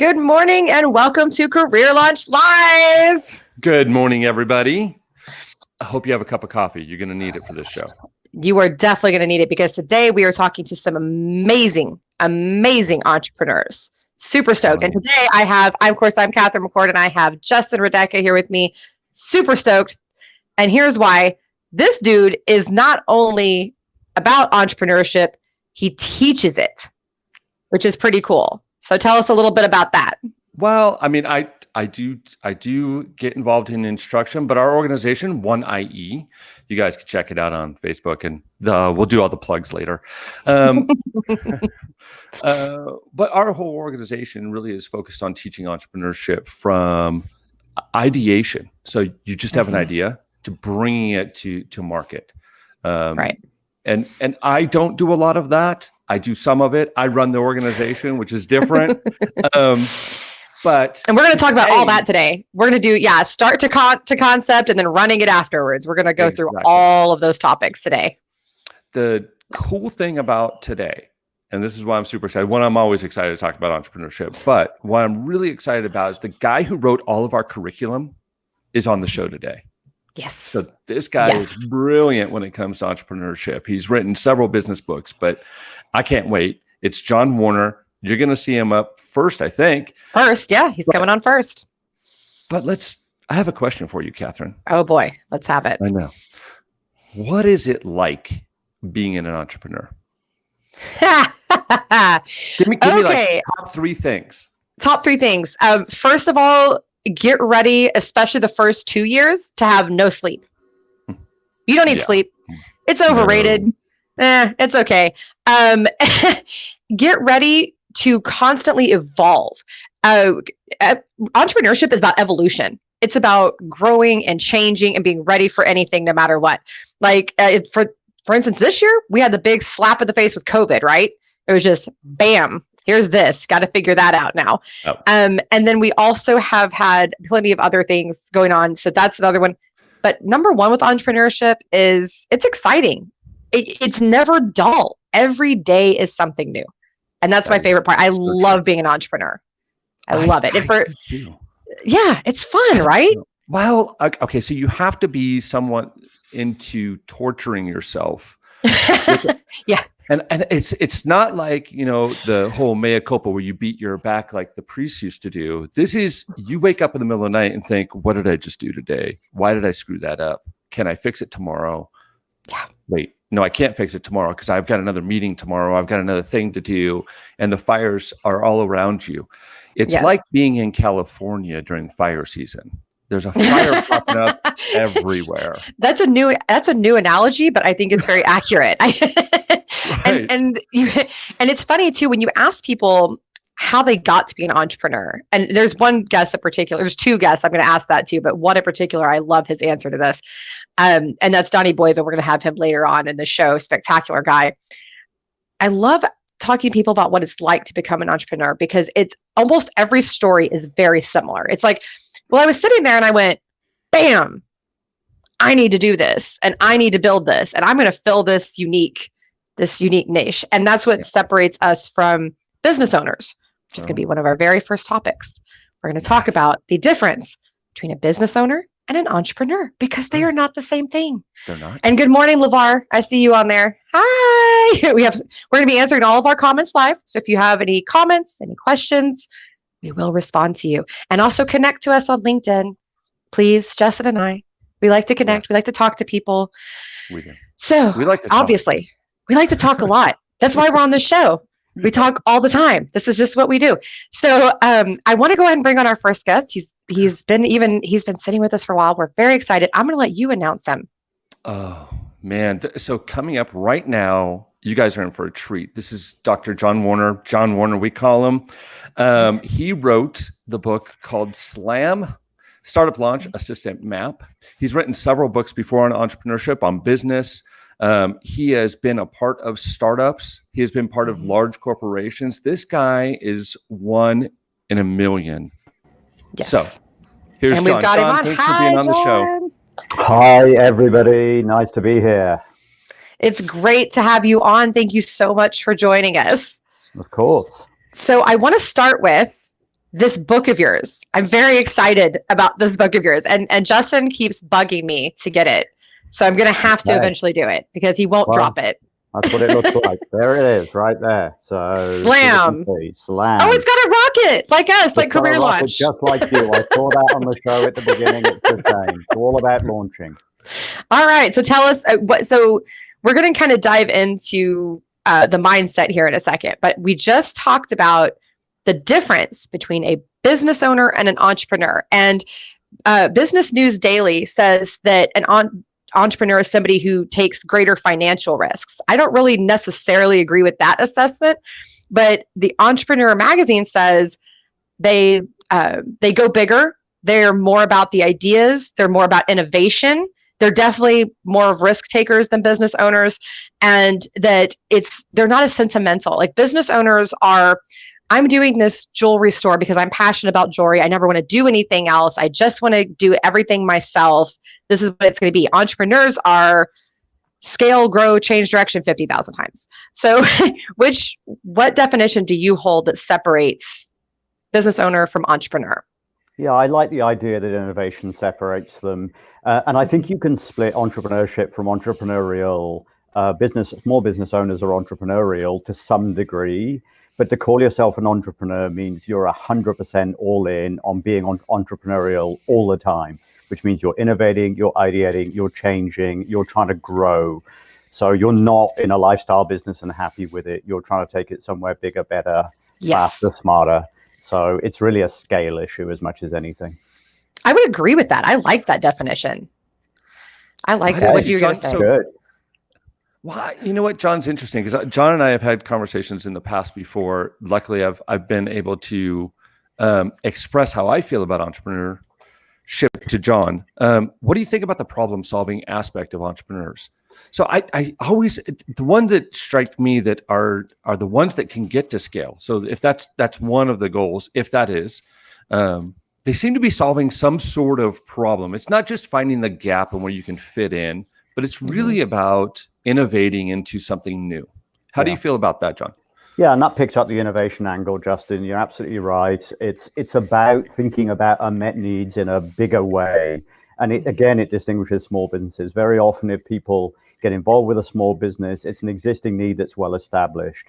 Good morning and welcome to Career Launch Live. Good morning, everybody. I hope you have a cup of coffee. You're going to need it for this show. You are definitely going to need it because today we are talking to some amazing entrepreneurs. Super stoked. And today I'm Catherine McCord, and I have Justin Radecka here with me. Super stoked. And here's why. This dude is not only about entrepreneurship, he teaches it, which is pretty cool. So tell us a little bit about that. Well, I mean, I do get involved in instruction, but our organization, 1IE, you guys can check it out on Facebook, and we'll do all the plugs later. But our whole organization really is focused on teaching entrepreneurship from ideation. So you just have an idea to bringing it to market. Right. And I don't do a lot of that. I do some of it. I run the organization, which is different. And we're going to talk about all that today. We're going to do, start to concept and then running it afterwards. We're going to go through all of those topics today. The cool thing about today, and this is why I'm super excited. One, I'm always excited to talk about entrepreneurship, but what I'm really excited about is the guy who wrote all of our curriculum is on the show today. Yes. So this guy is brilliant when it comes to entrepreneurship. He's written several business books, but I can't wait. It's John Warner. You're going to see him up first, I think. First, he's coming on first. But I have a question for you, Catherine. Oh boy, let's have it. I know. What is it like being an entrepreneur? Give me like top three things. Top three things. First of all, get ready, especially the first 2 years, to have no sleep. You don't need sleep. It's overrated. No. It's okay. Get ready to constantly evolve. Entrepreneurship is about evolution. It's about growing and changing and being ready for anything, no matter what. Like for instance, this year we had the big slap in the face with COVID, right? It was just bam. Here's this. Got to figure that out now. Oh. And then we also have had plenty of other things going on. So that's another one. But number one with entrepreneurship is it's exciting. It's never dull. Every day is something new. And that's my favorite part. I love being an entrepreneur. I love it. It's fun, right? Well, okay. So you have to be somewhat into torturing yourself. Yeah. And it's not like, the whole mea culpa where you beat your back like the priests used to do. This is, you wake up in the middle of the night and think, what did I just do today? Why did I screw that up? Can I fix it tomorrow? Yeah. Wait, no, I can't fix it tomorrow because I've got another meeting tomorrow. I've got another thing to do. And the fires are all around you. It's like being in California during fire season. There's a fire popping up everywhere. That's a new analogy, but I think it's very accurate. Right. And it's funny too when you ask people how they got to be an entrepreneur. And there's one guest in particular. There's two guests I'm going to ask that too, but one in particular, I love his answer to this. And that's Donnie Boyven. We're going to have him later on in the show. Spectacular guy. I love talking to people about what it's like to become an entrepreneur because it's almost every story is very similar. It's like, well, I was sitting there and I went, bam, I need to do this and I need to build this and I'm going to fill this unique niche. And that's what separates us from business owners, which is going to be one of our very first topics. We're going to talk about the difference between a business owner and an entrepreneur because they are not the same thing. They're not. And good morning, LeVar. I see you on there. Hi. We're going to be answering all of our comments live. So if you have any comments, any questions, we will respond to you. And also connect to us on LinkedIn. Please, Justin and I, we like to connect. We like to talk to people. We do. So we like to talk. Obviously, we like to talk a lot. That's why we're on this show. We talk all the time. This is just what we do. So I want to go ahead and bring on our first guest. He's been sitting with us for a while. We're very excited. I'm going to let you announce him. Oh man. So coming up right now, you guys are in for a treat. This is Dr. John Warner. John Warner, we call him. He wrote the book called SLAM, Startup Launch Assistant Map. He's written several books before on entrepreneurship, on business. He has been a part of startups. He has been part of large corporations. This guy is one in a million. Yes. So here's and John. We've got John, him on. thanks Hi, for being on the John. show. Hi, everybody. Nice to be here. It's great to have you on. Thank you so much for joining us. Of course. So I want to start with this book of yours. I'm very excited about this book of yours. And Justin keeps bugging me to get it. So I'm going to have to eventually do it because he won't drop it. That's what it looks like. There it is, right there. So slam. Slam. Oh, it's got a rocket like us, like career launch. Just like you. I saw that on the show at the beginning. It's the same. It's all about launching. All right. So tell us so we're going to kind of dive into the mindset here in a second, but we just talked about the difference between a business owner and an entrepreneur. And Business News Daily says that an entrepreneur is somebody who takes greater financial risks. I don't really necessarily agree with that assessment, but the Entrepreneur magazine says they go bigger. They're more about the ideas. They're more about innovation. They're definitely more of risk takers than business owners, and that they're not as sentimental. Like business owners are, I'm doing this jewelry store because I'm passionate about jewelry. I never want to do anything else. I just want to do everything myself. This is what it's going to be. Entrepreneurs are scale, grow, change direction 50,000 times. So what definition do you hold that separates business owner from entrepreneur? Yeah, I like the idea that innovation separates them. And I think you can split entrepreneurship from entrepreneurial business. Small business owners are entrepreneurial to some degree, but to call yourself an entrepreneur means you're 100% all in on being entrepreneurial all the time, which means you're innovating, you're ideating, you're changing, you're trying to grow. So you're not in a lifestyle business and happy with it. You're trying to take it somewhere bigger, better, faster, smarter. So it's really a scale issue as much as anything. I would agree with that. I like that definition. I like that. What you're going to say. Good. Well, you know what, John's interesting because John and I have had conversations in the past before. Luckily, I've been able to express how I feel about entrepreneurship to John. What do you think about the problem-solving aspect of entrepreneurs? So I always, the one that strike me that are the ones that can get to scale. So if that's one of the goals, if that is, they seem to be solving some sort of problem. It's not just finding the gap and where you can fit in, but it's really about innovating into something new. How do you feel about that, John? Yeah, and that picks up the innovation angle, Justin. You're absolutely right. It's about thinking about unmet needs in a bigger way. And it distinguishes small businesses. Very often, if people get involved with a small business, it's an existing need that's well established.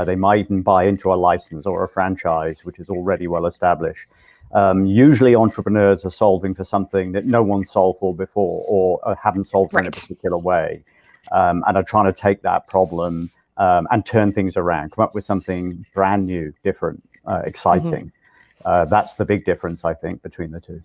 They might even buy into a license or a franchise, which is already well established. Usually entrepreneurs are solving for something that no one solved for before or haven't solved for in a particular way, and are trying to take that problem and turn things around, come up with something brand new, different, exciting. That's the big difference, I think, between the two.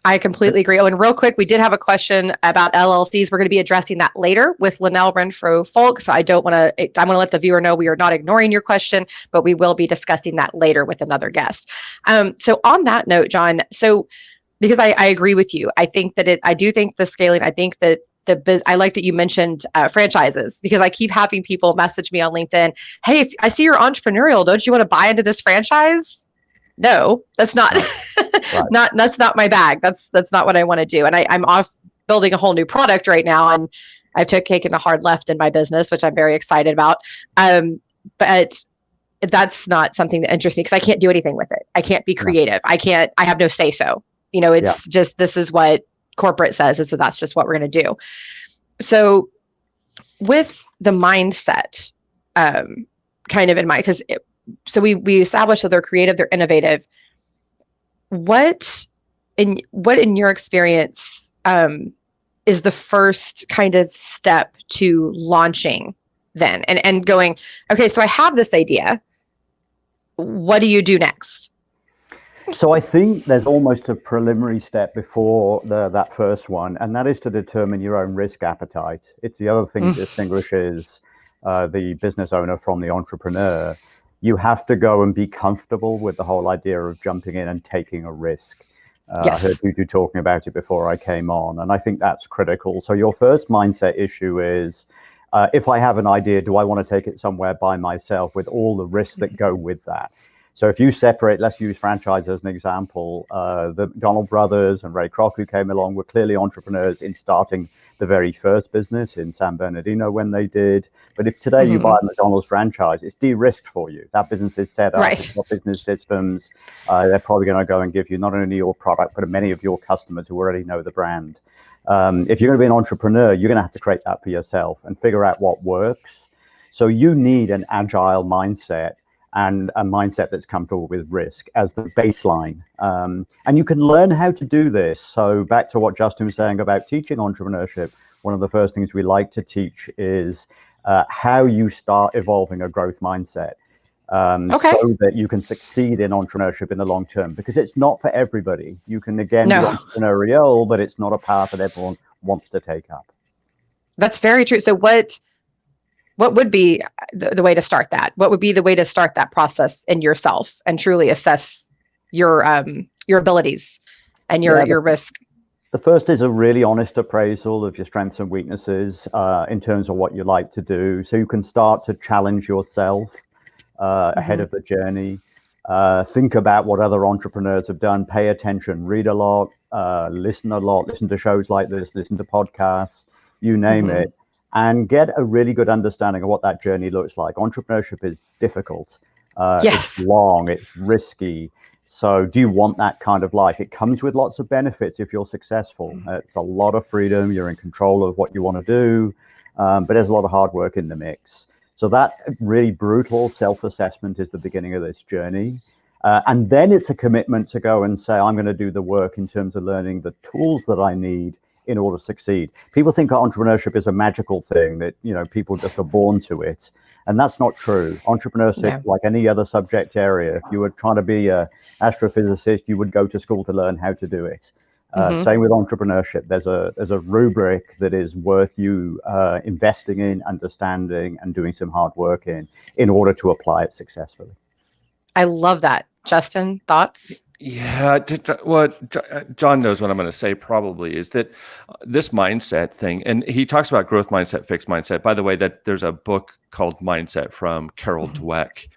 I completely agree. Oh, and real quick, we did have a question about LLCs. We're going to be addressing that later with Linnell Renfro-Folk. So I'm going to let the viewer know we are not ignoring your question, but we will be discussing that later with another guest. So on that note, John, because I agree with you, I think that I do think the scaling, I think that I like that you mentioned franchises, because I keep having people message me on LinkedIn, hey, if I see you're entrepreneurial, don't you want to buy into this franchise? No, that's not, that's not my bag. That's not what I want to do. And I'm off building a whole new product right now. And I've taken a hard left in my business, which I'm very excited about. But that's not something that interests me because I can't do anything with it. I can't be creative. I have no say so. It's just, this is what corporate says. And so that's just what we're going to do. So with the mindset, kind of in mind, so we established that they're creative, they're innovative. What in your experience is the first kind of step to launching then and going, okay, so I have this idea. What do you do next? So I think there's almost a preliminary step before that first one, and that is to determine your own risk appetite. It's the other thing that distinguishes the business owner from the entrepreneur. You have to go and be comfortable with the whole idea of jumping in and taking a risk. I heard you talking about it before I came on, and I think that's critical. So your first mindset issue is, if I have an idea, do I want to take it somewhere by myself with all the risks that go with that? So if you separate, let's use franchise as an example, the McDonald brothers and Ray Kroc, who came along, were clearly entrepreneurs in starting the very first business in San Bernardino when they did. But if today you buy a McDonald's franchise, it's de-risked for you. That business is set up, Right. it's got business systems. They're probably going to go and give you not only your product, but many of your customers who already know the brand. If you're going to be an entrepreneur, you're going to have to create that for yourself and figure out what works. So you need an agile mindset and a mindset that's comfortable with risk as the baseline. And you can learn how to do this. So back to what Justin was saying about teaching entrepreneurship, one of the first things we like to teach is how you start evolving a growth mindset so that you can succeed in entrepreneurship in the long term, because it's not for everybody. You can, again, be entrepreneurial, but it's not a path that everyone wants to take up. That's very true. So what would be the way to start that? What would be the way to start that process in yourself and truly assess your abilities and your risk? The first is a really honest appraisal of your strengths and weaknesses in terms of what you like to do. So you can start to challenge yourself ahead of the journey. Think about what other entrepreneurs have done. Pay attention, read a lot, listen to shows like this, listen to podcasts, you name it, and get a really good understanding of what that journey looks like. Entrepreneurship is difficult. It's long, it's risky. So do you want that kind of life? It comes with lots of benefits if you're successful. It's a lot of freedom. You're in control of what you want to do, but there's a lot of hard work in the mix. So that really brutal self-assessment is the beginning of this journey. And then it's a commitment to go and say, I'm going to do the work in terms of learning the tools that I need in order to succeed. People think entrepreneurship is a magical thing that, people just are born to it. And that's not true. Entrepreneurship, like any other subject area, if you were trying to be an astrophysicist, you would go to school to learn how to do it. Same with entrepreneurship. There's a rubric that is worth you investing in, understanding, and doing some hard work in order to apply it successfully. I love that. Justin, thoughts? Yeah, what John knows what I'm going to say probably is that this mindset thing, and he talks about growth mindset, fixed mindset. By the way, that there's a book called Mindset from Carol Dweck.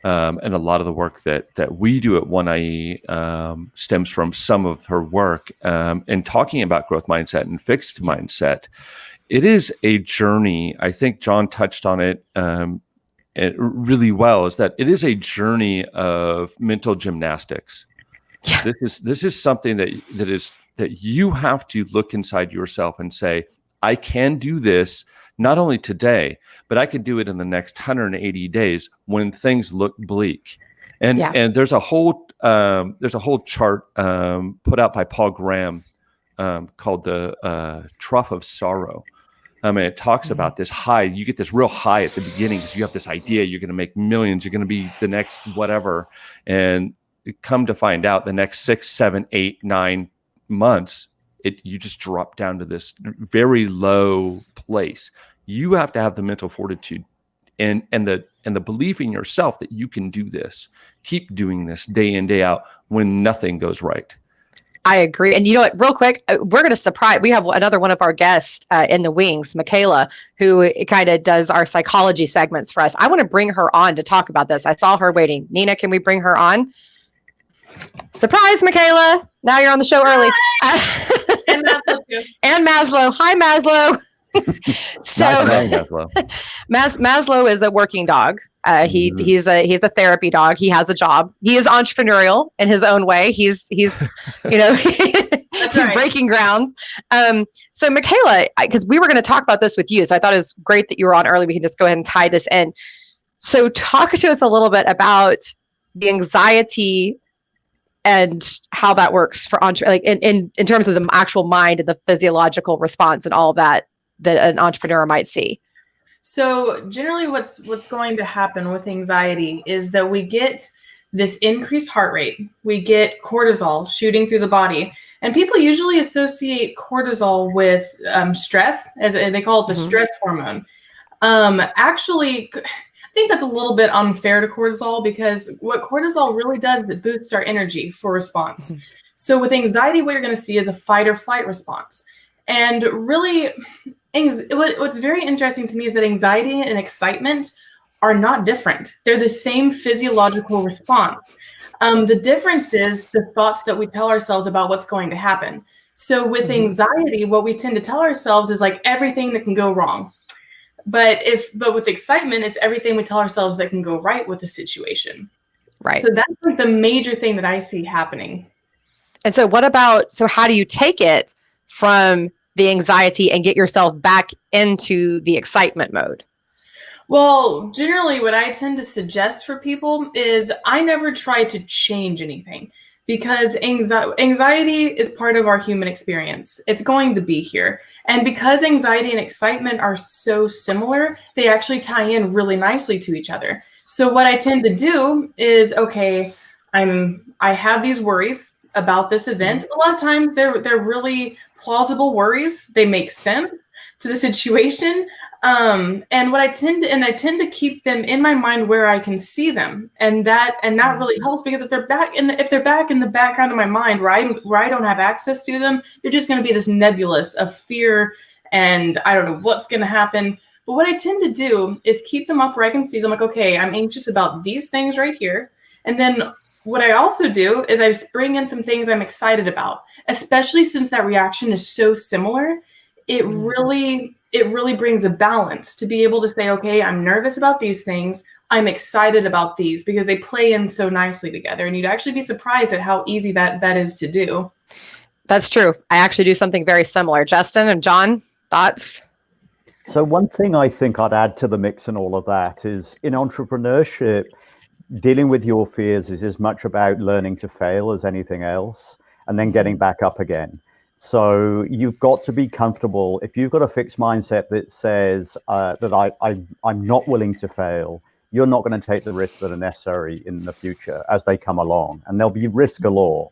And a lot of the work that we do at 1IE stems from some of her work. And talking about growth mindset and fixed mindset, it is a journey. I think John touched on it really well, is that it is a journey of mental gymnastics. Yeah. This is something that you have to look inside yourself and say, I can do this not only today, but I could do it in the next 180 days when things look bleak. And there's a whole chart put out by Paul Graham called the Trough of Sorrow. I mean, it talks about this high. You get this real high at the beginning because you have this idea you're going to make millions. You're going to be the next whatever, and come to find out the next 6, 7, 8, 9 months, you just drop down to this very low place. You have to have the mental fortitude and the belief in yourself that you can do this. Keep doing this day in, day out when nothing goes right. I agree. And you know what, real quick, we're going to surprise, we have another one of our guests in the wings, Michaela, who kind of does our psychology segments for us. I want to bring her on to talk about this. I saw her waiting. Nina, can we bring her on? Surprise, Michaela. Now you're on the show early. And Maslow too. And Maslow. Hi, Maslow. So Maslow is a working dog. He's a therapy dog. He has a job. He is entrepreneurial in his own way. He's he's breaking grounds. So Michaela, because we were going to talk about this with you, so I thought it was great that you were on early. We can just go ahead and tie this in. So talk to us a little bit about the anxiety and how that works for in terms of the actual mind and the physiological response and all of that an entrepreneur might see. So generally what's going to happen with anxiety is that we get this increased heart rate. We get cortisol shooting through the body. And people usually associate cortisol with stress, as they call it the stress hormone. Actually, I think that's a little bit unfair to cortisol, because what cortisol really does is it boosts our energy for response. So with anxiety, what you're going to see is a fight or flight response. And really, what's very interesting to me is that anxiety and excitement are not different. They're the same physiological response. The difference is the thoughts that we tell ourselves about what's going to happen. So with anxiety, what we tend to tell ourselves is like everything that can go wrong. But with excitement, it's everything we tell ourselves that can go right with the situation. Right. So that's like the major thing that I see happening. And so so how do you take it from the anxiety and get yourself back into the excitement mode? Well, generally what I tend to suggest for people is I never try to change anything, because anxiety is part of our human experience. It's going to be here. And because anxiety and excitement are so similar, they actually tie in really nicely to each other. So what I tend to do is, okay, I have these worries about this event. A lot of times they're really plausible worries. They make sense to the situation. And what I tend to keep them in my mind where I can see them, and that really helps, because if they're back in the background of my mind where I don't have access to them, they're just going to be this nebulous of fear, and I don't know what's going to happen. But what I tend to do is keep them up where I can see them. Like, okay, I'm anxious about these things right here, and then what I also do is I bring in some things I'm excited about, especially since that reaction is so similar. It really brings a balance to be able to say, okay, I'm nervous about these things, I'm excited about these, because they play in so nicely together. And you'd actually be surprised at how easy that is to do. That's true. I actually do something very similar. Justin and John, thoughts? So one thing I think I'd add to the mix in all of that is, in entrepreneurship, dealing with your fears is as much about learning to fail as anything else, and then getting back up again. So you've got to be comfortable. If you've got a fixed mindset that says that I'm not willing to fail, you're not going to take the risks that are necessary in the future as they come along, and there'll be risk galore.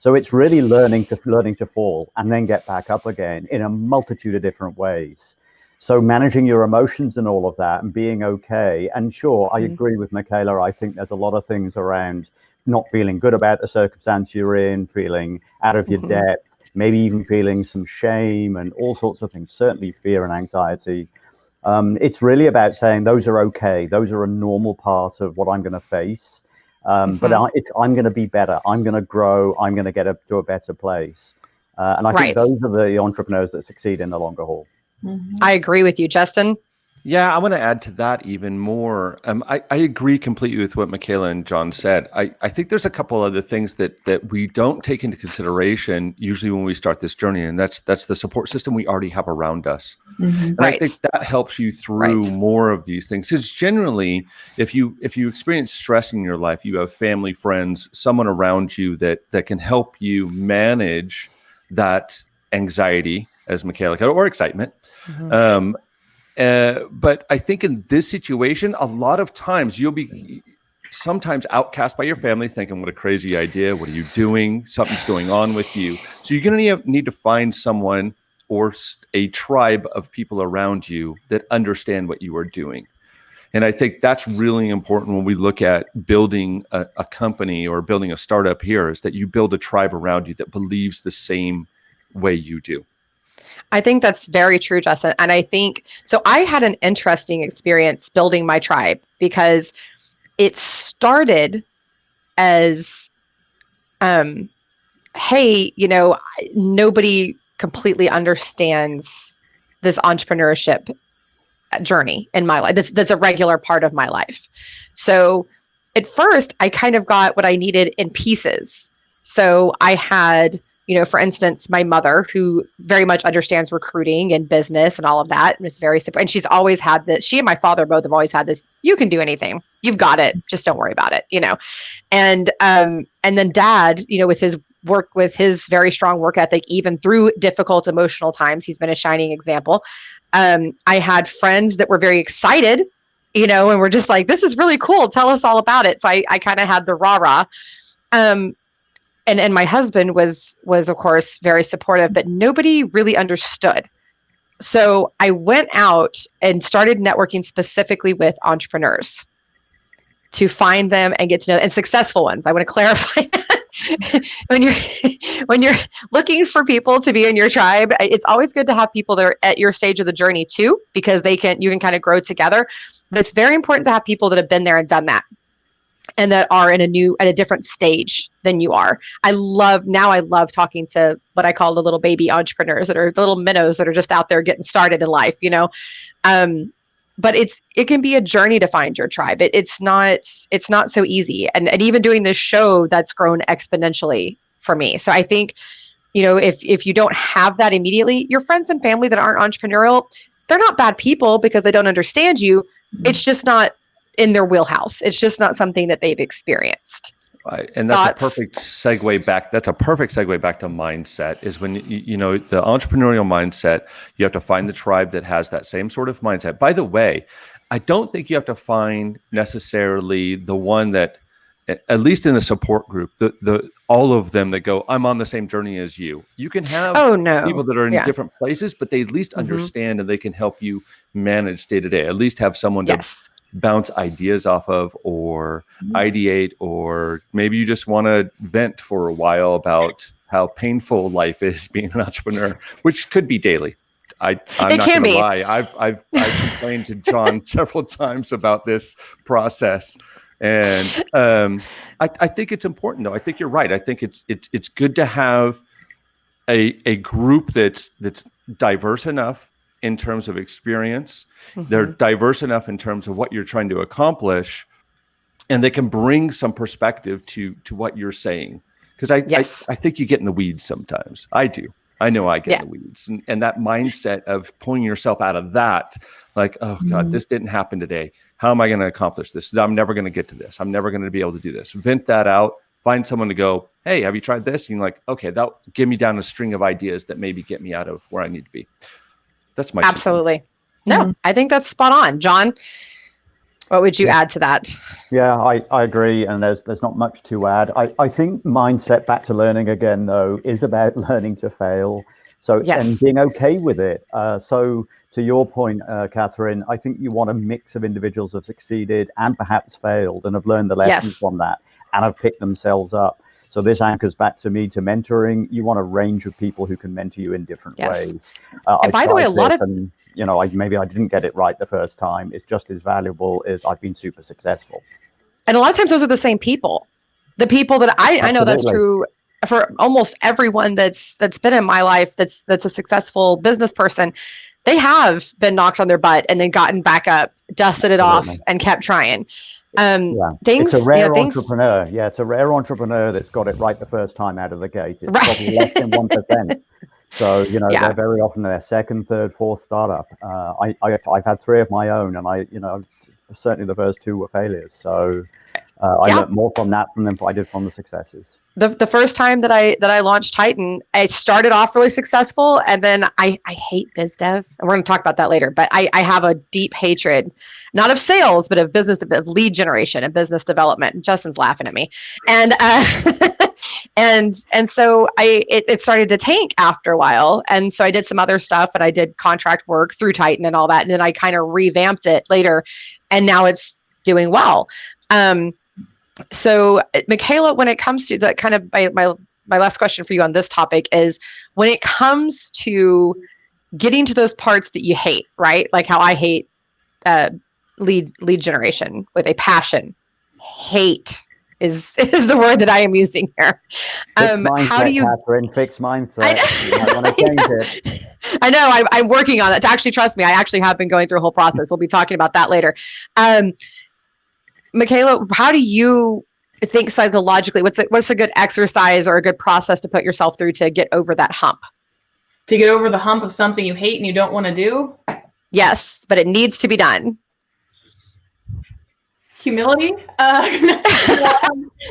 So it's really learning to fall and then get back up again in a multitude of different ways. So managing your emotions and all of that and being okay. And sure, I agree with Michaela. I think there's a lot of things around not feeling good about the circumstance you're in, feeling out of your depth, maybe even feeling some shame and all sorts of things, certainly fear and anxiety. It's really about saying those are okay. Those are a normal part of what I'm going to face. But I'm going to be better. I'm going to grow. I'm going to get to a better place. And I think those are the entrepreneurs that succeed in the longer haul. I agree with you, Justin. Yeah, I want to add to that even more. I agree completely with what Michaela and John said. I think there's a couple other things that we don't take into consideration usually when we start this journey, and that's the support system we already have around us. And I think that helps you through more of these things. Because generally, if you experience stress in your life, you have family, friends, someone around you that can help you manage that anxiety, as Michaela said, or excitement. But I think in this situation, a lot of times you'll be sometimes outcast by your family, thinking, what a crazy idea. What are you doing? Something's going on with you. So you're going to need to find someone or a tribe of people around you that understand what you are doing. And I think that's really important when we look at building a company or building a startup here, is that you build a tribe around you that believes the same way you do. I think that's very true, Justin. And I think, so I had an interesting experience building my tribe, because it started as, hey, nobody completely understands this entrepreneurship journey in my life. That's a regular part of my life. So at first I kind of got what I needed in pieces. So I had, for instance, my mother, who very much understands recruiting and business and all of that, and is very support. And she's always had this. She and my father both have always had this: you can do anything, you've got it, just don't worry about it, And then Dad, with his work, with his very strong work ethic, even through difficult emotional times, he's been a shining example. I had friends that were very excited, and we're just like, this is really cool, tell us all about it. So I kind of had the rah-rah. And my husband was of course very supportive, but nobody really understood. So I went out and started networking specifically with entrepreneurs to find them and get to know, and successful ones. I want to clarify that. when you're when you're looking for people to be in your tribe, it's always good to have people that are at your stage of the journey too, because you can kind of grow together. But it's very important to have people that have been there and done that, and that are at a different stage than you are. I love talking to what I call the little baby entrepreneurs, that are the little minnows that are just out there getting started in life, but it can be a journey to find your tribe. It's not so easy. And even doing this show, that's grown exponentially for me. So I think, if you don't have that immediately, your friends and family that aren't entrepreneurial, they're not bad people because they don't understand you. It's just not in their wheelhouse. It's just not something that they've experienced. Right. And that's a perfect segue back. That's a perfect segue back to mindset, is when, the entrepreneurial mindset, you have to find the tribe that has that same sort of mindset. By the way, I don't think you have to find necessarily the one that, at least in a support group, all of them that go, I'm on the same journey as you. You can have people that are in different places, but they at least understand and they can help you manage day to day. At least have someone to bounce ideas off of, or ideate, or maybe you just want to vent for a while about how painful life is being an entrepreneur, which could be daily. I'm not going to lie. I've complained to John several times about this process. And I think it's important, though. I think you're right. I think it's good to have a group that's diverse enough in terms of experience. They're diverse enough in terms of what you're trying to accomplish, and they can bring some perspective to what you're saying. Because I think you get in the weeds sometimes. I do. I know I get in the weeds, and that mindset of pulling yourself out of that, like, oh God, this didn't happen today. How am I going to accomplish this? I'm never going to get to this. I'm never going to be able to do this. Vent that out. Find someone to go, hey, have you tried this? And you're like, okay, that'll give me down a string of ideas that maybe get me out of where I need to be. That's my absolutely. No, I think that's spot on. John, what would you add to that? Yeah, I agree. And there's not much to add. I think mindset, back to learning again, though, is about learning to fail. So, and being okay with it. So to your point, Catherine, I think you want a mix of individuals who have succeeded and perhaps failed and have learned the lessons from that and have picked themselves up. So this anchors back to mentoring. You want a range of people who can mentor you in different ways. And by the way, a lot of, maybe I didn't get it right the first time. It's just as valuable as I've been super successful. And a lot of times those are the same people. The people that I know that's true for almost everyone that's been in my life, that's a successful business person. They have been knocked on their butt and then gotten back up, dusted it off, and kept trying. It's a rare entrepreneur. Yeah, it's a rare entrepreneur that's got it right the first time out of the gate. It's probably less than 1%. So, they're very often their second, third, fourth startup. I've had 3 of my own, and certainly the first 2 were failures. So I learned more from that than I did from the successes. The first time that I launched Titan, I started off really successful, and then I hate biz dev, and we're going to talk about that later. But I have a deep hatred, not of sales, but of lead generation and business development. Justin's laughing at me, and and so it started to tank after a while, and so I did some other stuff, but I did contract work through Titan and all that, and then I kind of revamped it later, and now it's doing well. So Michaela, when it comes to that, kind of my last question for you on this topic is, when it comes to getting to those parts that you hate, right? Like how I hate lead generation with a passion. Hate is the word that I am using here. How do you, Catherine, fix mindset? I know. I'm working on that. Actually, trust me, I actually have been going through a whole process. We'll be talking about that later. Michaela, how do you think psychologically? What's a good exercise or a good process to put yourself through to get over that hump? To get over the hump of something you hate and you don't want to do? Yes, but it needs to be done. Humility?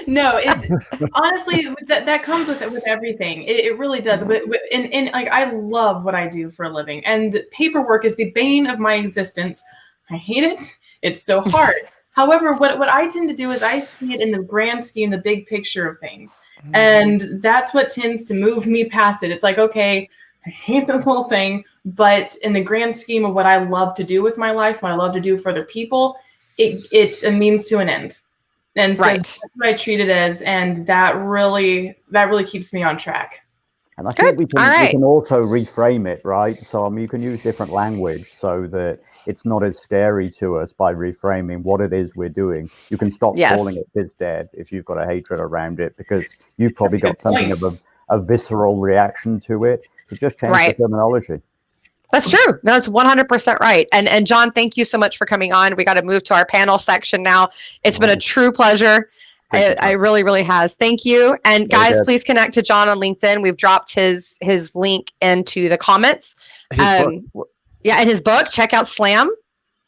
No, it's honestly that comes with everything. It really does. But like, I love what I do for a living, and paperwork is the bane of my existence. I hate it. It's so hard. However, what I tend to do is I see it in the grand scheme, the big picture of things. And that's what tends to move me past it. It's like, okay, I hate this little thing, but in the grand scheme of what I love to do with my life, what I love to do for other people, it's a means to an end. And so Right. that's what I treat it as, and that really keeps me on track. And I Good. think we All right. can also reframe it, right? So you can use different language so that it's not as scary to us by reframing what it is we're doing. You can stop Yes. calling it biz dev if you've got a hatred around it, because you've probably got That's a good something of a visceral reaction to it. So just change Right. the terminology. That's true. No, it's 100% right. And John, thank you so much for coming on. We got to move to our panel section now. It's been a true pleasure. I really, really has. Thank you. And guys, please connect to John on LinkedIn. We've dropped his link into the comments. His book. Yeah, and his book. Check out Slam.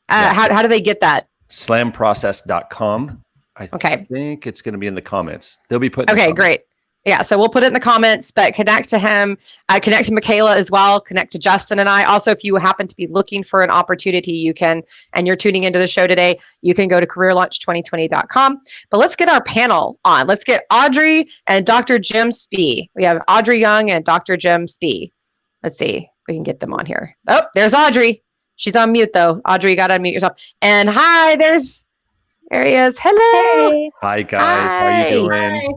How do they get that? Slamprocess.com. I think it's going to be in the comments. They'll be put. Okay, great. Yeah, so we'll put it in the comments, but connect to him, connect to Michaela as well, connect to Justin and I. Also, if you happen to be looking for an opportunity, you can, and you're tuning into the show today, you can go to careerlaunch2020.com. But let's get our panel on. Let's get Audrey and Dr. Jim Spee. We have Audrey Young and Dr. Jim Spee. Let's see if we can get them on here. Oh, there's Audrey. She's on mute though. Audrey, you got to unmute yourself. And hi, there he is. Hello. Hey. Hi, guys. How are you doing? Hi.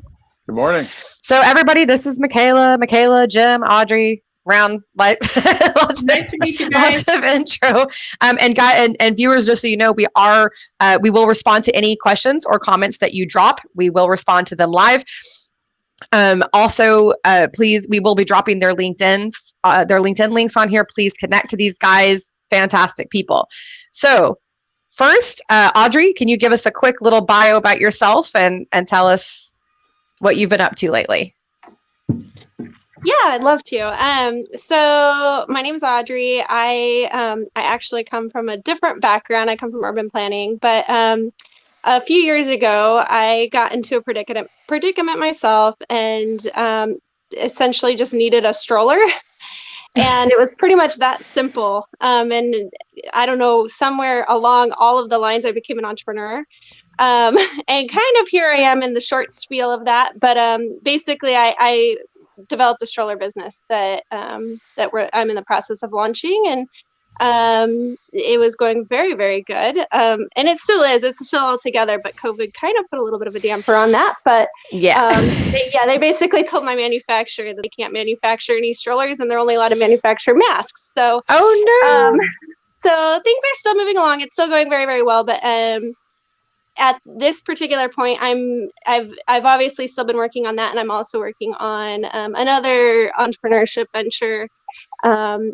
Good morning. So everybody, this is Michaela, Jim, Audrey, round like lots Nice to meet you guys. of intro. And viewers, just so you know, we will respond to any questions or comments that you drop. We will respond to them live. Also, please, we will be dropping their LinkedIn links on here. Please connect to these guys. Fantastic people. So first, Audrey, can you give us a quick little bio about yourself and tell us what you've been up to lately? Yeah, I'd love to. So my name's Audrey. I actually come from a different background. I come from urban planning, but a few years ago, I got into a predicament myself, and essentially just needed a stroller. And it was pretty much that simple. And I don't know, somewhere along all of the lines, I became an entrepreneur. And kind of here I am in the short spiel of that. But basically, I developed a stroller business that I'm in the process of launching, and it was going very, very good. And it still is. It's still all together, but COVID kind of put a little bit of a damper on that. But they basically told my manufacturer that they can't manufacture any strollers, and they're only allowed to manufacture masks. So so things are still moving along. It's still going very, very well, but at this particular point, I've obviously still been working on that, and I'm also working on another entrepreneurship venture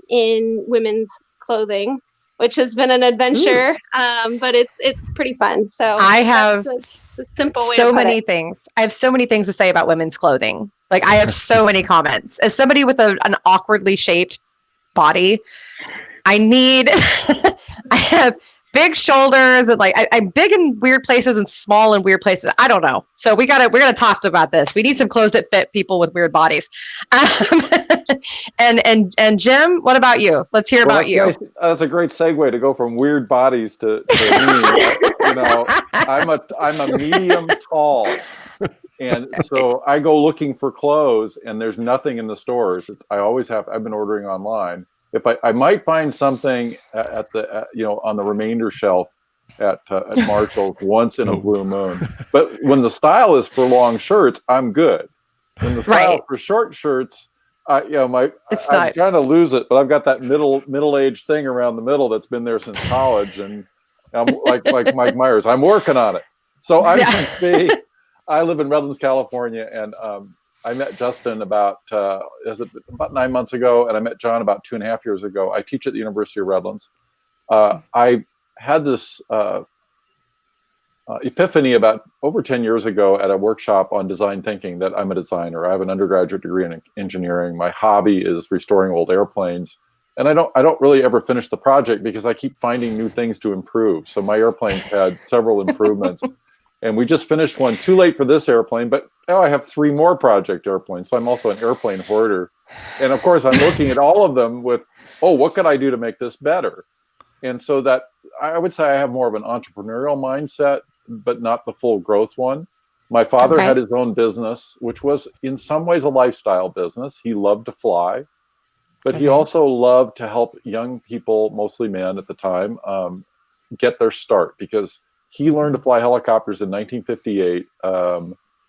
in women's clothing, which has been an adventure, but it's pretty fun. So I have simple way so many things. I have so many things to say about women's clothing. Like I have so many comments. As somebody with an awkwardly shaped body, I have big shoulders, and like I'm big in weird places and small in weird places. I don't know. So we're gonna talk about this. We need some clothes that fit people with weird bodies. And Jim, what about you? Let's hear about you. That's a great segue to go from weird bodies to me. I'm a medium tall, and so I go looking for clothes, and there's nothing in the stores. I've been ordering online. If I might find something at the on the remainder shelf at Marshall's once in a blue moon, but when the style is for long shirts, I'm good. When the style for short shirts, I'm trying to lose it, but I've got that middle-aged thing around the middle that's been there since college, and I'm like Mike Myers. I'm working on it. So I live in Redlands, California, and I met Justin about 9 months ago, and I met John about 2.5 years ago. I teach at the University of Redlands. I had this epiphany about over 10 years ago at a workshop on design thinking that I'm a designer. I have an undergraduate degree in engineering. My hobby is restoring old airplanes, and I don't really ever finish the project because I keep finding new things to improve. So my airplanes had several improvements. And we just finished one too late for this airplane, but now I have 3 more project airplanes. So I'm also an airplane hoarder. And of course, I'm looking at all of them with, what could I do to make this better? And so that I would say I have more of an entrepreneurial mindset, but not the full growth one. My father had his own business, which was in some ways a lifestyle business. He loved to fly, but he also loved to help young people, mostly men at the time, get their start, because He learned to fly helicopters in 1958.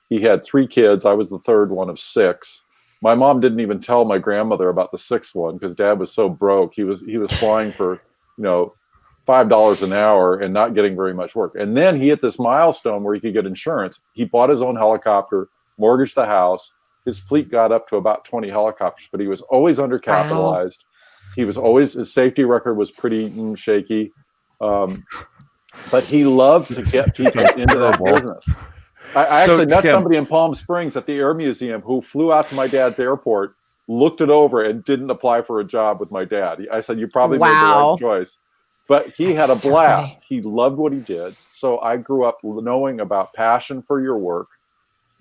He had 3 kids. I was the third one of 6. My mom didn't even tell my grandmother about the 6th one because Dad was so broke. He was flying for, $5 an hour and not getting very much work. And then he hit this milestone where he could get insurance. He bought his own helicopter, mortgaged the house. His fleet got up to about 20 helicopters, but he was always undercapitalized. Wow. He was always, his safety record was pretty shaky. But he loved to get people into that business. I actually met somebody in Palm Springs at the Air Museum who flew out to my dad's airport, looked it over, and didn't apply for a job with my dad. I said, you probably made the right choice. But he had a blast. He loved what he did. So I grew up knowing about passion for your work.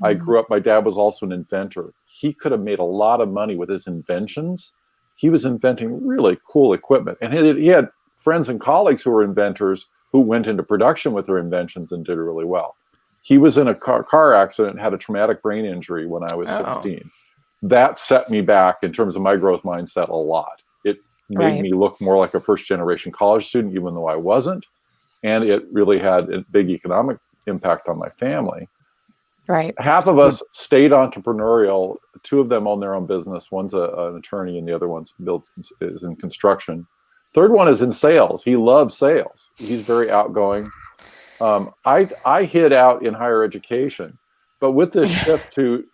I grew up, my dad was also an inventor. He could have made a lot of money with his inventions. He was inventing really cool equipment. And he had friends and colleagues who were inventors who went into production with their inventions and did really well. He was in a car accident and had a traumatic brain injury when I was 16. That set me back in terms of my growth mindset a lot. It made me look more like a first-generation college student, even though I wasn't. And it really had a big economic impact on my family. Right. Half of us stayed entrepreneurial. 2 of them own their own business. One's an attorney and the other one is in construction. Third one is in sales. He loves sales. He's very outgoing. I hid out in higher education, but with this shift to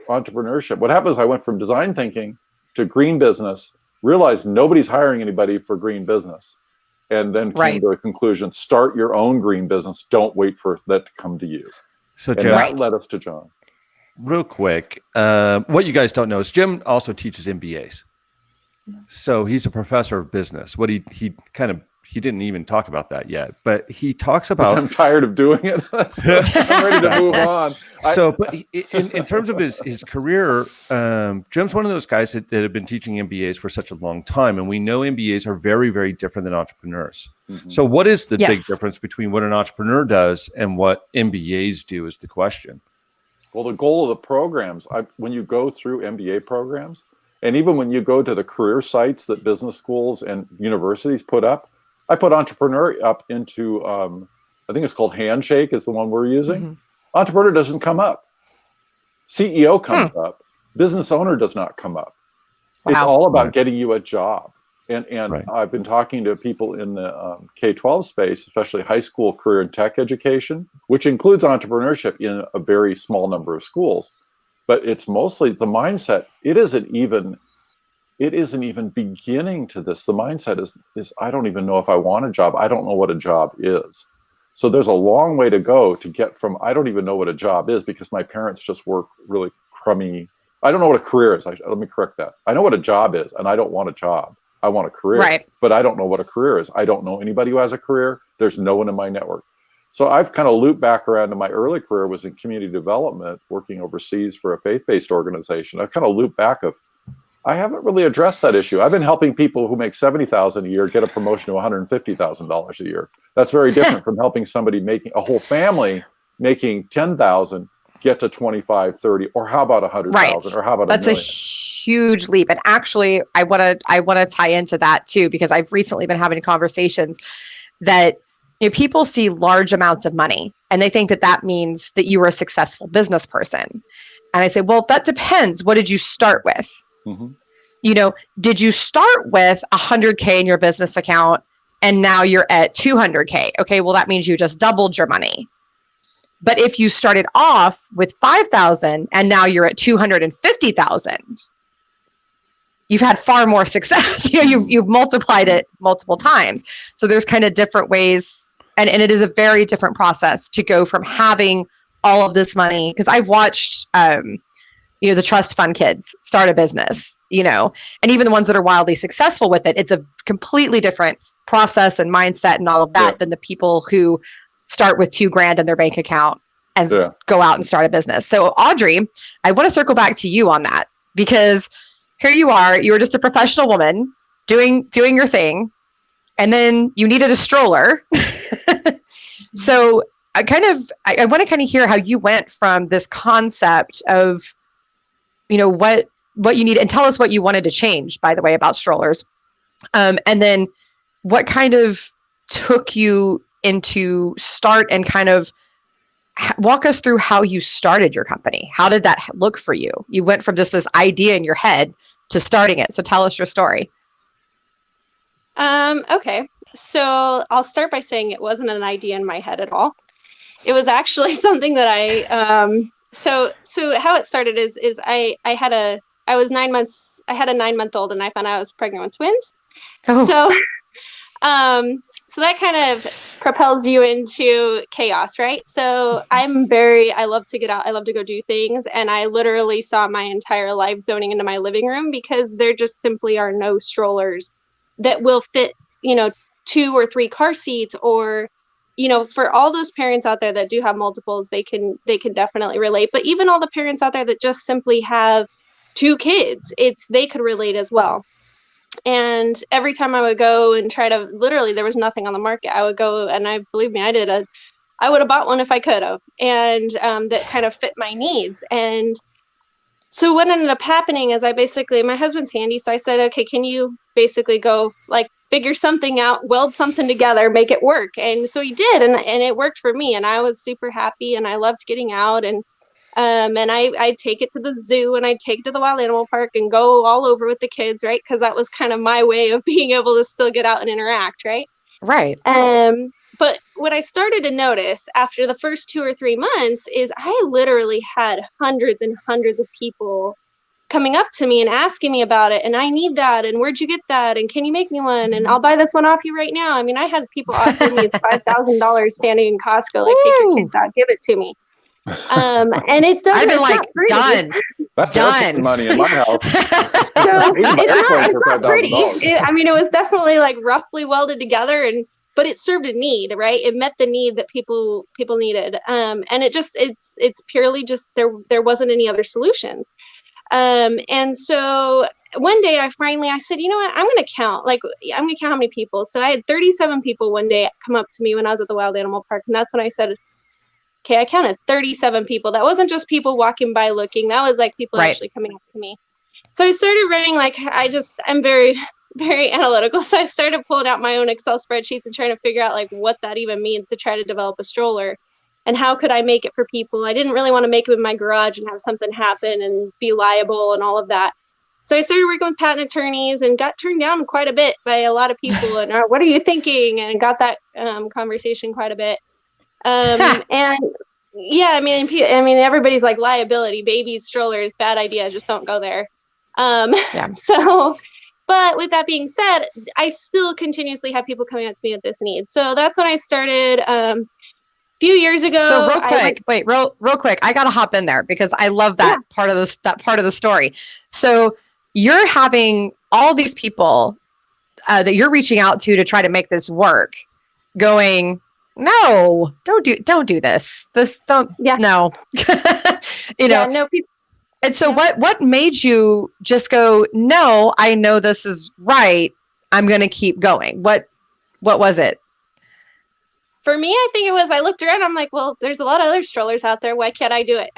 entrepreneurship, what happened is I went from design thinking to green business, realized nobody's hiring anybody for green business, and then came to a conclusion: start your own green business. Don't wait for that to come to you. So Jim, that led us to John. Real quick, what you guys don't know is Jim also teaches MBAs. So he's a professor of business. What he didn't even talk about that yet, but he talks about. I'm tired of doing it. I'm ready to move on. But in terms of his career, Jim's one of those guys that have been teaching MBAs for such a long time, and we know MBAs are very, very different than entrepreneurs. Mm-hmm. So, what is the big difference between what an entrepreneur does and what MBAs do? Is the question. Well, the goal of the programs, when you go through MBA programs, and even when you go to the career sites that business schools and universities put up, I put entrepreneur up into, I think it's called Handshake is the one we're using. Mm-hmm. Entrepreneur doesn't come up. CEO comes up. Business owner does not come up. Wow. It's all about getting you a job. And I've been talking to people in the K-12 space, especially high school career and tech education, which includes entrepreneurship in a very small number of schools. But it's mostly the mindset. It isn't even beginning to this. The mindset is I don't even know if I want a job. I don't know what a job is. So there's a long way to go to get from I don't even know what a job is because my parents just work really crummy. I don't know what a career is. Let me correct that. I know what a job is, and I don't want a job. I want a career, but I don't know what a career is. I don't know anybody who has a career. There's no one in my network. So I've kind of looped back around to my early career was in community development, working overseas for a faith-based organization. I've kind of looped back I haven't really addressed that issue. I've been helping people who make $70,000 a year get a promotion to $150,000 a year. That's very different from helping somebody making a whole family making $10,000 get to 25, 30, or how about 100,000, or how about that's $1 million? A huge leap. And actually, I want to tie into that too, because I've recently been having conversations that people see large amounts of money and they think that means that you are a successful business person. And I say, well, that depends. What did you start with? Mm-hmm. Did you start with 100K in your business account and now you're at 200K? Okay, well, that means you just doubled your money. But if you started off with 5,000 and now you're at 250,000, you've had far more success. You've multiplied it multiple times. So there's kind of different ways, and it is a very different process to go from having all of this money. Because I've watched, the trust fund kids start a business, and even the ones that are wildly successful with it, it's a completely different process and mindset and all of that than the people who start with $2,000 in their bank account and go out and start a business. So Audrey, I want to circle back to you on that, because here you were just a professional woman doing your thing, and then you needed a stroller. So I want to kind of hear how you went from this concept of, what you need, and tell us what you wanted to change, by the way, about strollers. And then what kind of took you into start and kind of walk us through how you started your company. How did that look for you? You went from just this idea in your head to starting it. So tell us your story. Okay. So I'll start by saying it wasn't an idea in my head at all. It was actually something that so how it started is I was 9 months, I had a 9-month-old and I found out I was pregnant with twins. Oh. So that kind of propels you into chaos, right? So I love to get out. I love to go do things. And I literally saw my entire life zoning into my living room because there just simply are no strollers that will fit, 2 or 3 car seats, or, for all those parents out there that do have multiples, they can definitely relate. But even all the parents out there that just simply have 2 kids, they could relate as well. And every time I would go and try to, literally, there was nothing on the market. I would go, and believe me, I would have bought one if I could have, and that kind of fit my needs. And so what ended up happening is my husband's handy. So I said, okay, can you basically go figure something out, weld something together, make it work? And so he did. And it worked for me. And I was super happy and I loved getting out. And I'd take it to the zoo and I'd take it to the wild animal park and go all over with the kids, right? Because that was kind of my way of being able to still get out and interact, right? Right. But what I started to notice after the first 2 or 3 months is I literally had hundreds and hundreds of people coming up to me and asking me about it. And I need that. And where'd you get that? And can you make me one? And I'll buy this one off you right now. I mean, I had people offering me $5,000 standing in Costco, like, take your kids out, give it to me. And it's done. I've been like, done. That's done. money in my house. So it's not pretty. It was definitely roughly welded together, but it served a need, right? It met the need that people needed. And it's purely just there wasn't any other solutions. And so one day I said, you know what, I'm going to count how many people. So I had 37 people one day come up to me when I was at the wild animal park. And that's when I said, okay, I counted 37 people. That wasn't just people walking by looking. That was people right. actually coming up to me. So I started running, I'm very, very analytical. So I started pulling out my own Excel spreadsheets and trying to figure out what that even means to try to develop a stroller and how could I make it for people. I didn't really want to make it in my garage and have something happen and be liable and all of that. So I started working with patent attorneys and got turned down quite a bit by a lot of people. And what are you thinking? And got that conversation quite a bit. And yeah, everybody's like, liability, babies, strollers, bad idea, just don't go there. Yeah. So, but with that being said, I still continuously have people coming up to me with this need. So that's when I started a few years ago. So real quick, I gotta hop in there because I love that part of the story. So you're having all these people that you're reaching out to try to make this work, going, no, don't do this. No. No people. And so what made you just go, no, I know this is right, I'm going to keep going? What was it? For me, I think it was, I looked around, I'm like, well, there's a lot of other strollers out there. Why can't I do it?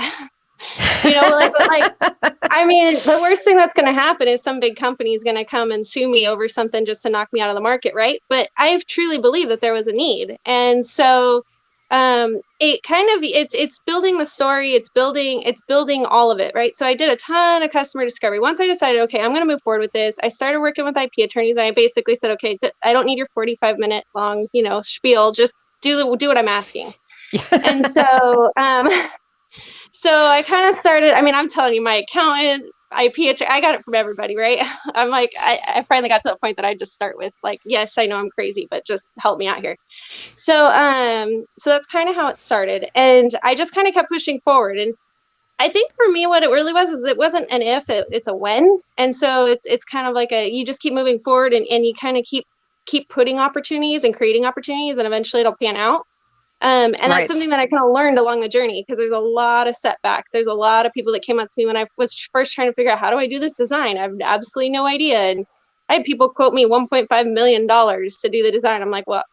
The worst thing that's going to happen is some big company is going to come and sue me over something just to knock me out of the market, right? But I truly believe that there was a need. And so it's building the story, it's building all of it, right? So I did a ton of customer discovery. Once I decided, okay, I'm going to move forward with this, I started working with IP attorneys. And I basically said, okay, I don't need your 45-minute long, spiel. Just do what I'm asking. And so, so I kind of started, I'm telling you, my accountant, IP, I got it from everybody, right? I'm like, I finally got to the point that I just start with yes, I know I'm crazy, but just help me out here. So, so that's kind of how it started. And I just kind of kept pushing forward. And I think for me, what it really was, is it wasn't an if, it's a when. And so it's kind of you just keep moving forward and you kind of keep putting opportunities and creating opportunities, and eventually it'll pan out. And that's something that I kind of learned along the journey, because there's a lot of setbacks. There's a lot of people that came up to me when I was first trying to figure out, how do I do this design? I have absolutely no idea. And I had people quote me $1.5 million to do the design. I'm like, well,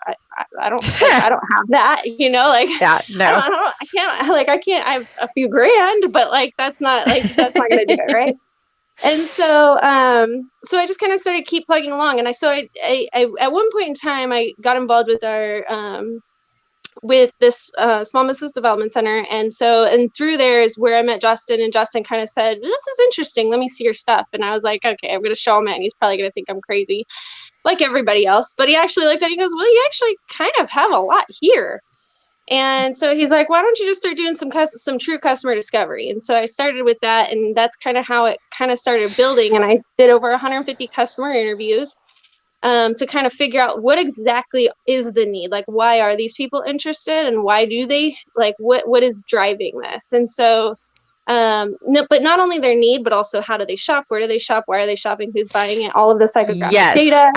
I don't have that, Yeah, no, I can't, I have a few grand, but that's not going to do it. Right. And so, so I just kind of started keep plugging along. And I at one point in time, I got involved with our, with this small business development center. And through there is where I met Justin, and Justin kind of said, this is interesting, let me see your stuff. And I was like, okay, I'm going to show him it, and he's probably going to think I'm crazy like everybody else. But he actually looked at it and he goes, well, you actually kind of have a lot here. And so he's like, why don't you just start doing some true customer discovery? And so I started with that, and that's kind of how it kind of started building. And I did over 150 customer interviews to kind of figure out what exactly is the need. Like, why are these people interested, and why do they, like, what is driving this? And so, no, but not only their need, but also how do they shop? Where do they shop? Why are they shopping? Who's buying it? All of the psychographic data.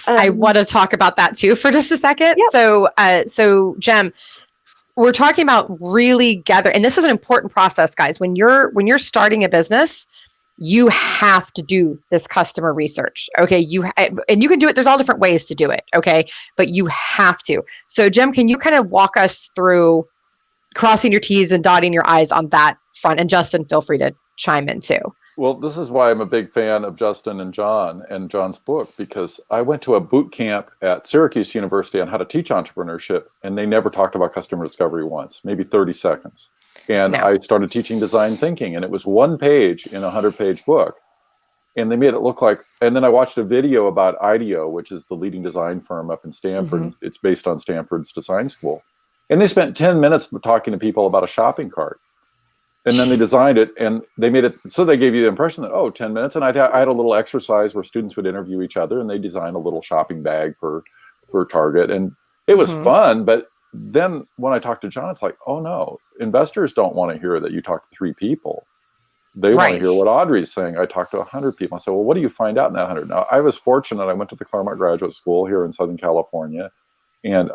I want to talk about that too for just a second. Yep. So Jem, we're talking about really gather, and this is an important process, guys. When you're starting a business, you have to do this customer research. Okay. And you can do it. There's all different ways to do it. Okay. But you have to. So Jem, can you kind of walk us through crossing your T's and dotting your I's on that front? And Justin, feel free to chime in too. Well, this is why I'm a big fan of Justin and John and John's book, because I went to a boot camp at Syracuse University on how to teach entrepreneurship, and they never talked about customer discovery once, maybe 30 seconds. And I started teaching design thinking, and it was one page in a 100-page book. And they made it look like, and then I watched a video about IDEO, which is the leading design firm up in Stanford. Mm-hmm. It's based on Stanford's design school. And they spent 10 minutes talking to people about a shopping cart. And then they designed it, and they made it so they gave you the impression that, 10 minutes. And I had a little exercise where students would interview each other, and they designed a little shopping bag for Target. And it was fun. But then when I talked to John, it's like, oh no, investors don't want to hear that you talk to 3 people. They want to hear what Audrey's saying. I talked to 100 people. I said, well, what do you find out in that 100? Now, I was fortunate. I went to the Claremont Graduate School here in Southern California, and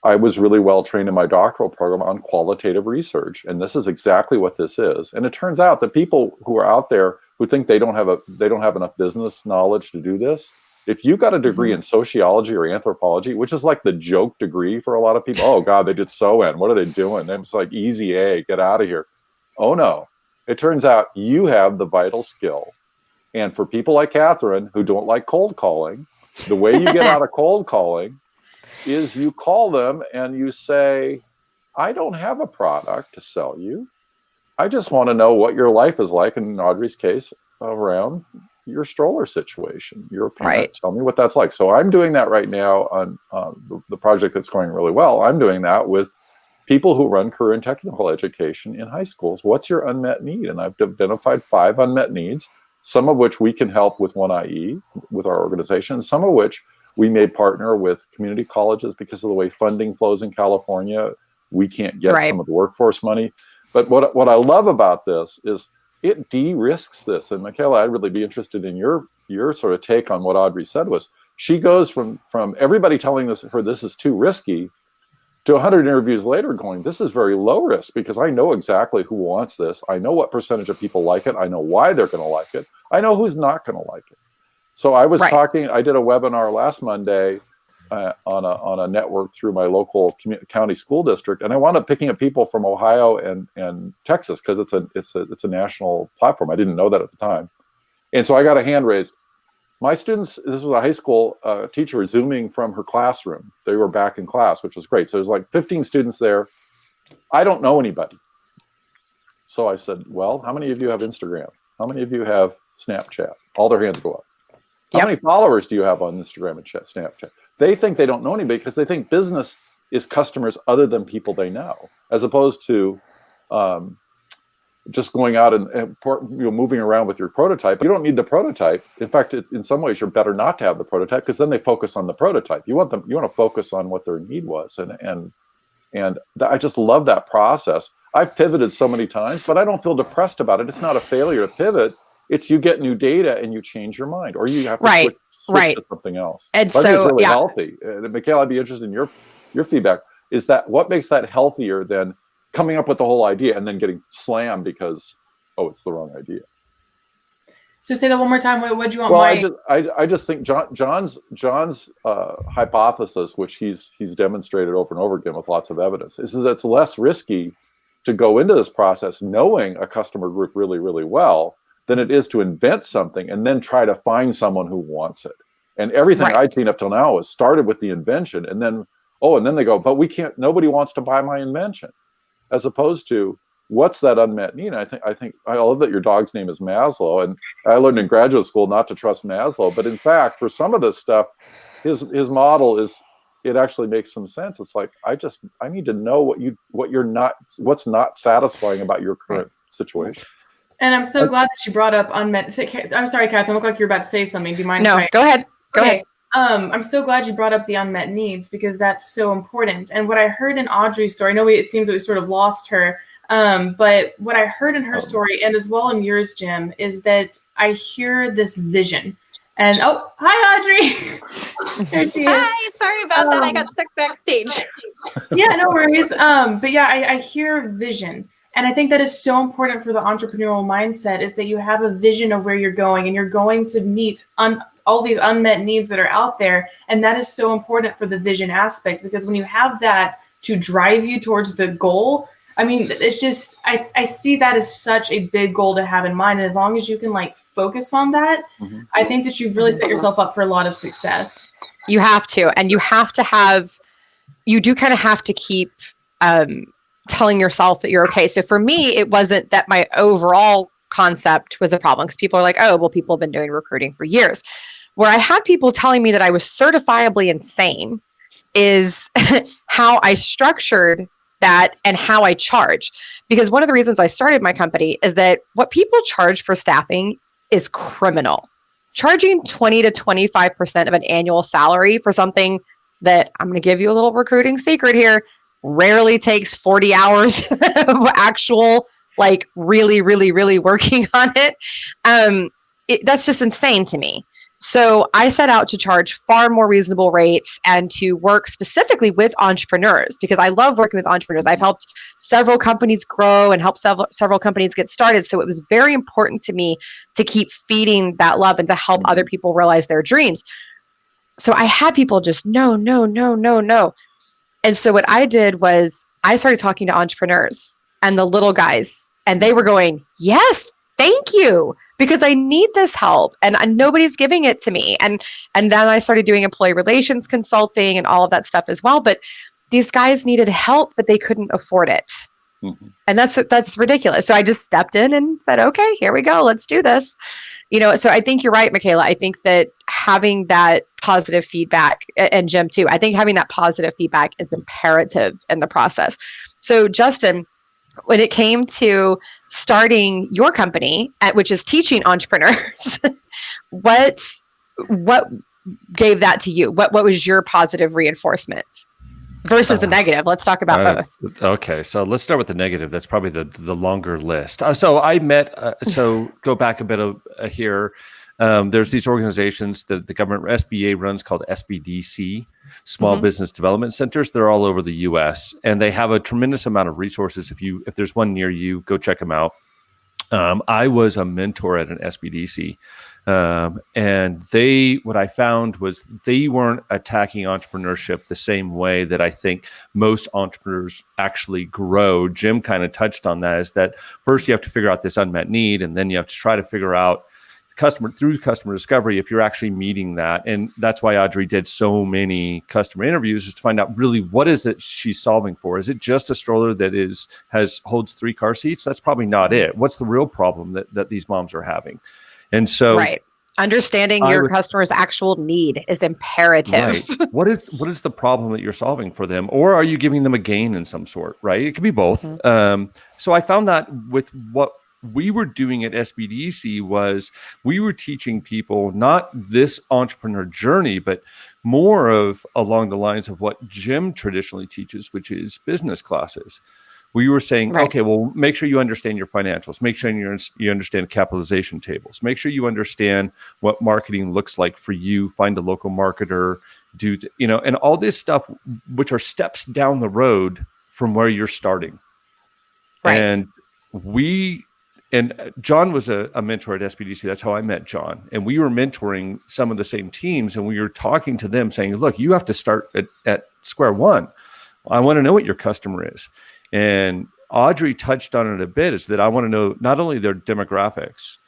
I was really well trained in my doctoral program on qualitative research, and this is exactly what this is. And it turns out that people who are out there who think they don't have enough business knowledge to do this, if you got a degree in sociology or anthropology, which is like the joke degree for a lot of people, oh God, they did SOAN, what are they doing? It's like easy A, get out of here. Oh no, it turns out you have the vital skill. And for people like Catherine who don't like cold calling, the way you get out of cold calling is you call them and you say, I don't have a product to sell you. I just want to know what your life is like, in Audrey's case, around your stroller situation. You're a parent. Right. Tell me what that's like. So I'm doing that right now on the project that's going really well. I'm doing that with people who run career and technical education in high schools. What's your unmet need? And I've identified 5 unmet needs, some of which we can help with 1IE, with our organization, some of which we may partner with community colleges because of the way funding flows in California. We can't get some of the workforce money. But what I love about this is it de-risks this. And Michaela, I'd really be interested in your sort of take on what Audrey said. Was she goes from everybody telling her this is too risky to 100 interviews later going, this is very low risk because I know exactly who wants this. I know what percentage of people like it. I know why they're going to like it. I know who's not going to like it. So I was talking, I did a webinar last Monday on a network through my local county school district. And I wound up picking up people from Ohio and Texas because it's a national platform. I didn't know that at the time. And so I got a hand raised. My students, this was a high school teacher Zooming from her classroom. They were back in class, which was great. So there's like 15 students there. I don't know anybody. So I said, well, how many of you have Instagram? How many of you have Snapchat? All their hands go up. How many followers do you have on Instagram and Snapchat? They think they don't know anybody because they think business is customers other than people they know, as opposed to just going out and moving around with your prototype. You don't need the prototype. In fact, in some ways, you're better not to have the prototype because then they focus on the prototype. You want to focus on what their need was, and I just love that process. I've pivoted so many times, but I don't feel depressed about it. It's not a failure to pivot. It's you get new data and you change your mind, or you have to switch to something else. And so it's really healthy. Michaela, I'd be interested in your feedback. Is that what makes that healthier than coming up with the whole idea and then getting slammed because it's the wrong idea? So say that one more time. What do you want? Well, I just think John's hypothesis, which he's demonstrated over and over again with lots of evidence, is that it's less risky to go into this process knowing a customer group really, really well than it is to invent something and then try to find someone who wants it. And everything I'd seen up till now was started with the invention, and then Oh, and then they go, but nobody wants to buy my invention, as opposed to what's that unmet need. I think I love that your dog's name is Maslow, and I learned in graduate school not to trust Maslow, but in fact, for some of this stuff, his model is, it actually makes some sense. It's like, I need to know what's not satisfying about your current situation. And I'm so glad that you brought up unmet. I'm sorry, Catherine. Looked like you're about to say something. Do you mind? No, go ahead. Go ahead. I'm so glad you brought up the unmet needs, because that's so important. And what I heard in Audrey's story, I know it seems that we sort of lost her, but what I heard in her story, and as well in yours, Jim, is that I hear this vision. And hi, Audrey. There she is. Hi, sorry about that. I got stuck backstage. Yeah, no worries. But yeah, I hear vision. And I think that is so important for the entrepreneurial mindset, is that you have a vision of where you're going, and you're going to meet all these unmet needs that are out there. And that is so important for the vision aspect, because when you have that to drive you towards the goal, I mean, it's just, I see that as such a big goal to have in mind. And as long as you can focus on that, I think that you've really set yourself up for a lot of success. You have to, and you do kind of have to keep, telling yourself that you're okay. So for me, it wasn't that my overall concept was a problem, because people are like, oh, well, people have been doing recruiting for years. Where I had people telling me that I was certifiably insane is how I structured that and how I charge. Because one of the reasons I started my company is that what people charge for staffing is criminal. Charging 20 to 25% of an annual salary for something that, I'm going to give you a little recruiting secret here, rarely takes 40 hours of actual, really, really, really working on it. That's just insane to me. So I set out to charge far more reasonable rates and to work specifically with entrepreneurs, because I love working with entrepreneurs. I've helped several companies grow and helped several companies get started. So it was very important to me to keep feeding that love and to help other people realize their dreams. So I had people just no. And so what I did was I started talking to entrepreneurs and the little guys, and they were going, yes, thank you, because I need this help and nobody's giving it to me. And then I started doing employee relations consulting and all of that stuff as well. But these guys needed help, but they couldn't afford it. Mm-hmm. And that's ridiculous. So I just stepped in and said, okay, here we go. Let's do this. So I think you're right, Michaela. I think that having that positive feedback, and Jim too, I think having that positive feedback is imperative in the process. So Justin, when it came to starting your company, which is teaching entrepreneurs, what gave that to you? What was your positive reinforcement versus the negative? Let's talk about both. Okay, so let's start with the negative. That's probably the longer list. So I met, so go back a bit here. There's these organizations that the government, SBA runs, called SBDC, Small Business Development Centers. They're all over the U.S. and they have a tremendous amount of resources. If there's one near you, go check them out. I was a mentor at an SBDC, and what I found was they weren't attacking entrepreneurship the same way that I think most entrepreneurs actually grow. Jim kind of touched on that, is that first you have to figure out this unmet need, and then you have to try to figure out through customer discovery if you're actually meeting that. And that's why Audrey did so many customer interviews, is to find out really what is it she's solving for. Is it just a stroller that holds 3 car seats? That's probably not it. What's the real problem that these moms are having? And so right. Understanding your customer's actual need is imperative. Right. What is the problem that you're solving for them? Or are you giving them a gain in some sort, right? It could be both. Mm-hmm. So I found that with what we were doing at SBDC was we were teaching people not this entrepreneur journey, but more of along the lines of what Jim traditionally teaches, which is business classes. We were saying, right. Okay, well, make sure you understand your financials. Make sure you understand capitalization tables. Make sure you understand what marketing looks like for you. Find a local marketer, and all this stuff, which are steps down the road from where you're starting. Right. And John was a mentor at SBDC. That's how I met John. And we were mentoring some of the same teams, and we were talking to them saying, look, you have to start at square one. I want to know what your customer is. And Audrey touched on it a bit, is that I want to know not only their demographics,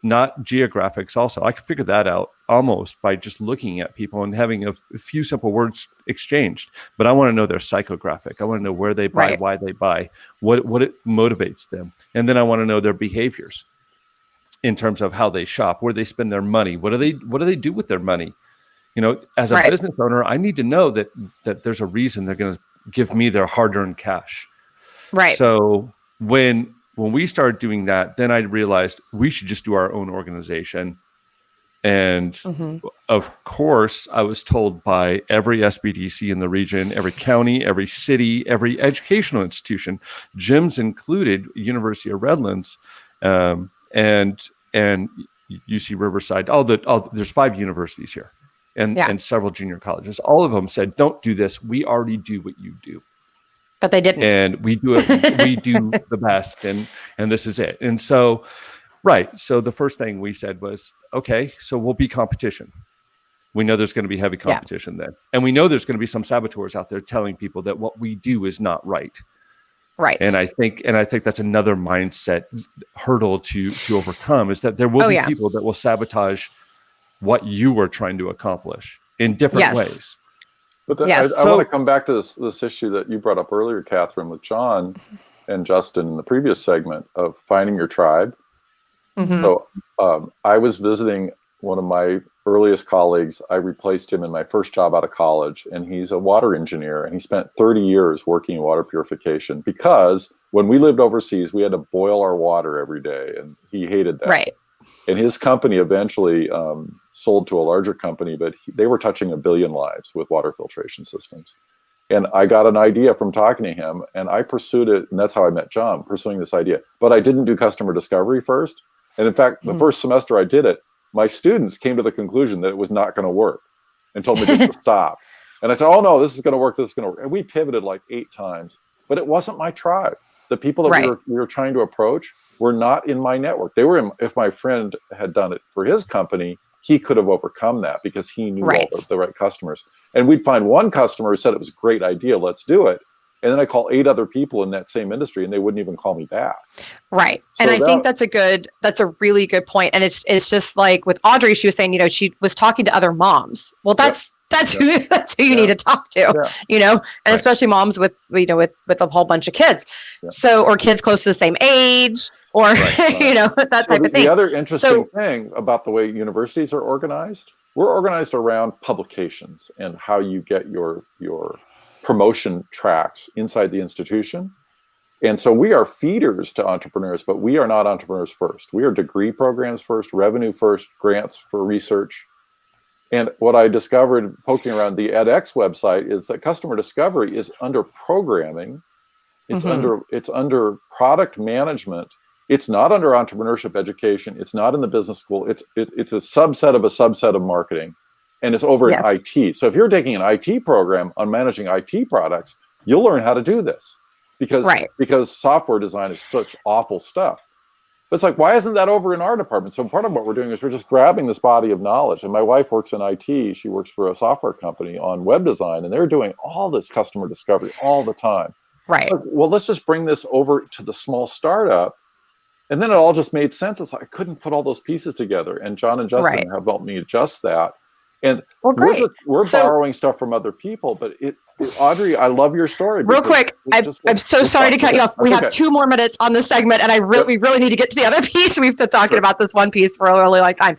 not geographics also. I could figure that out almost by just looking at people and having a few simple words exchanged. But I want to know their psychographic. I want to know where they buy, Right. why they buy, what it motivates them. And then I want to know their behaviors in terms of how they shop, where they spend their money. What do they do with their money? You know, as a Right. business owner, I need to know that there's a reason they're going to give me their hard-earned cash. Right. So when we started doing that, then I realized we should just do our own organization. And of course, I was told by every SBDC in the region, every county, every city, every educational institution, gyms included, University of Redlands, and UC Riverside. There's 5 universities here, and several junior colleges. All of them said, "Don't do this. We already do what you do." But they didn't. And we do it. We do the best, and this is it. And so, right. So the first thing we said was, okay, so we'll be competition. We know there's going to be heavy competition then, and we know there's going to be some saboteurs out there telling people that what we do is not right. Right. And I think that's another mindset hurdle to overcome, is that there will be people that will sabotage what you are trying to accomplish in different ways. But I want to come back to this issue that you brought up earlier, Catherine, with John and Justin in the previous segment of finding your tribe. So I was visiting one of my earliest colleagues. I replaced him in my first job out of college, and he's a water engineer, and he spent 30 years working in water purification, because when we lived overseas, we had to boil our water every day, and he hated that. Right. And his company eventually sold to a larger company, but they were touching 1 billion lives with water filtration systems. And I got an idea from talking to him, and I pursued it. And that's how I met John, pursuing this idea. But I didn't do customer discovery first. And in fact, the first semester I did it, my students came to the conclusion that it was not going to work and told me just to stop. And I said, "Oh no, this is going to work. This is going to work." And we pivoted like 8 times, but it wasn't my tribe. The people that we were trying to approach were not in my network. They were if my friend had done it for his company, he could have overcome that because he knew all the right customers. And we'd find one customer who said it was a great idea, let's do it. And then I call 8 other people in that same industry, and they wouldn't even call me back. Right. So and I think that's a really good point. And it's just like with Audrey, she was saying, you know, she was talking to other moms. Well, that's who you need to talk to, you know, and especially moms with, you know, with a whole bunch of kids. So, or kids close to the same age, or, you know, that type of thing. The other interesting thing about the way universities are organized, we're organized around publications and how you get your promotion tracks inside the institution. And so we are feeders to entrepreneurs, but we are not entrepreneurs first. We are degree programs first, revenue first, grants for research. And what I discovered poking around the edX website is that customer discovery is under programming. It's under product management. It's not under entrepreneurship education. It's not in the business school. It's a subset of marketing. And it's over in IT. So if you're taking an IT program on managing IT products, you'll learn how to do this because software design is such awful stuff. But it's like, why isn't that over in our department? So part of what we're doing is we're just grabbing this body of knowledge. And my wife works in IT. She works for a software company on web design, and they're doing all this customer discovery all the time. Right. It's like, well, let's just bring this over to the small startup. And then it all just made sense. It's like, I couldn't put all those pieces together. And John and Justin have helped me adjust that. And we're borrowing stuff from other people, but Audrey, I love your story. Real quick, I'm so sorry to cut you off. We have 2 more minutes on this segment, and we really need to get to the other piece. We've been talking about this one piece for a really long time,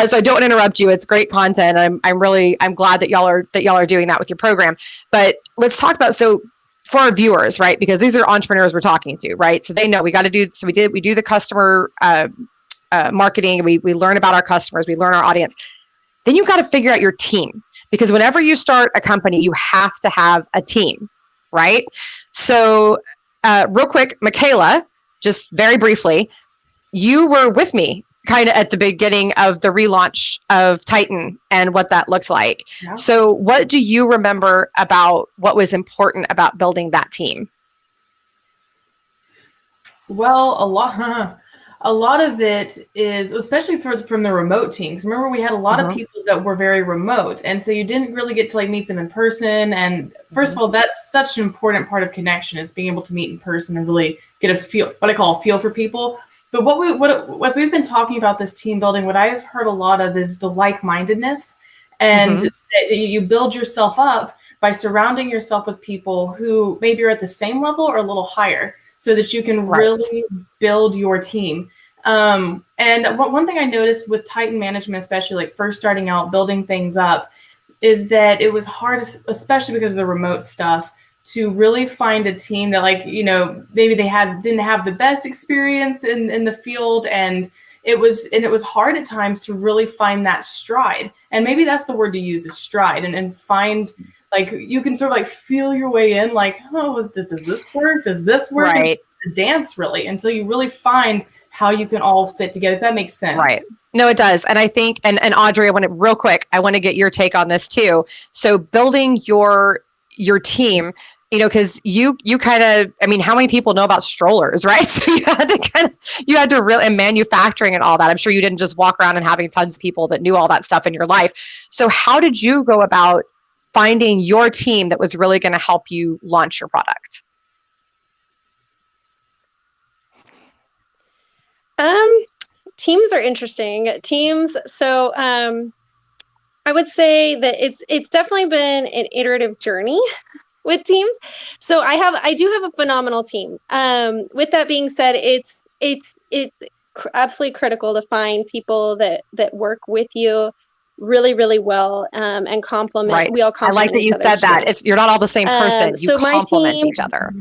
so I don't want to interrupt you. It's great content. I'm glad that y'all are doing that with your program. But let's talk about for our viewers, right? Because these are entrepreneurs we're talking to, right? So they know we got to do. So we do the customer marketing. We learn about our customers. We learn our audience. Then you've got to figure out your team, because whenever you start a company, you have to have a team, right? So real quick, Michaela, just very briefly, you were with me kind of at the beginning of the relaunch of Titan and what that looked like. Yeah. So what do you remember about what was important about building that team? Well, a lot of it is, especially from the remote teams. Remember, we had a lot of people that were very remote, and so you didn't really get to meet them in person. And first of all, that's such an important part of connection, is being able to meet in person and really get what I call a feel for people. But as we've been talking about this team building, what I've heard a lot of is the like-mindedness, and that you build yourself up by surrounding yourself with people who maybe are at the same level or a little higher, so that you can really build your team. And one thing I noticed with Titan management, especially like first starting out, building things up, is that it was hard, especially because of the remote stuff, to really find a team that, like, you know, maybe they didn't have the best experience in the field, and it was hard at times to really find that stride. And maybe that's the word to use, is stride, and find, like, you can sort of like feel your way in, like, oh, does this work? Does this work? Right. And dance really until you really find how you can all fit together, if that makes sense. Right. No, it does. And I think, and Audrey, I want to get your take on this too. So building your team, you know, because you kind of, I mean, how many people know about strollers, right? So you had to really, and manufacturing and all that. I'm sure you didn't just walk around and having tons of people that knew all that stuff in your life. So how did you go about finding your team that was really going to help you launch your product? Teams are interesting. Teams. So I would say that it's definitely been an iterative journey with teams. So I do have a phenomenal team. With that being said, it's absolutely critical to find people that work with you really, really well, and complement. Right. We all complement. I like that you said that. You're not all the same person. You complement each other.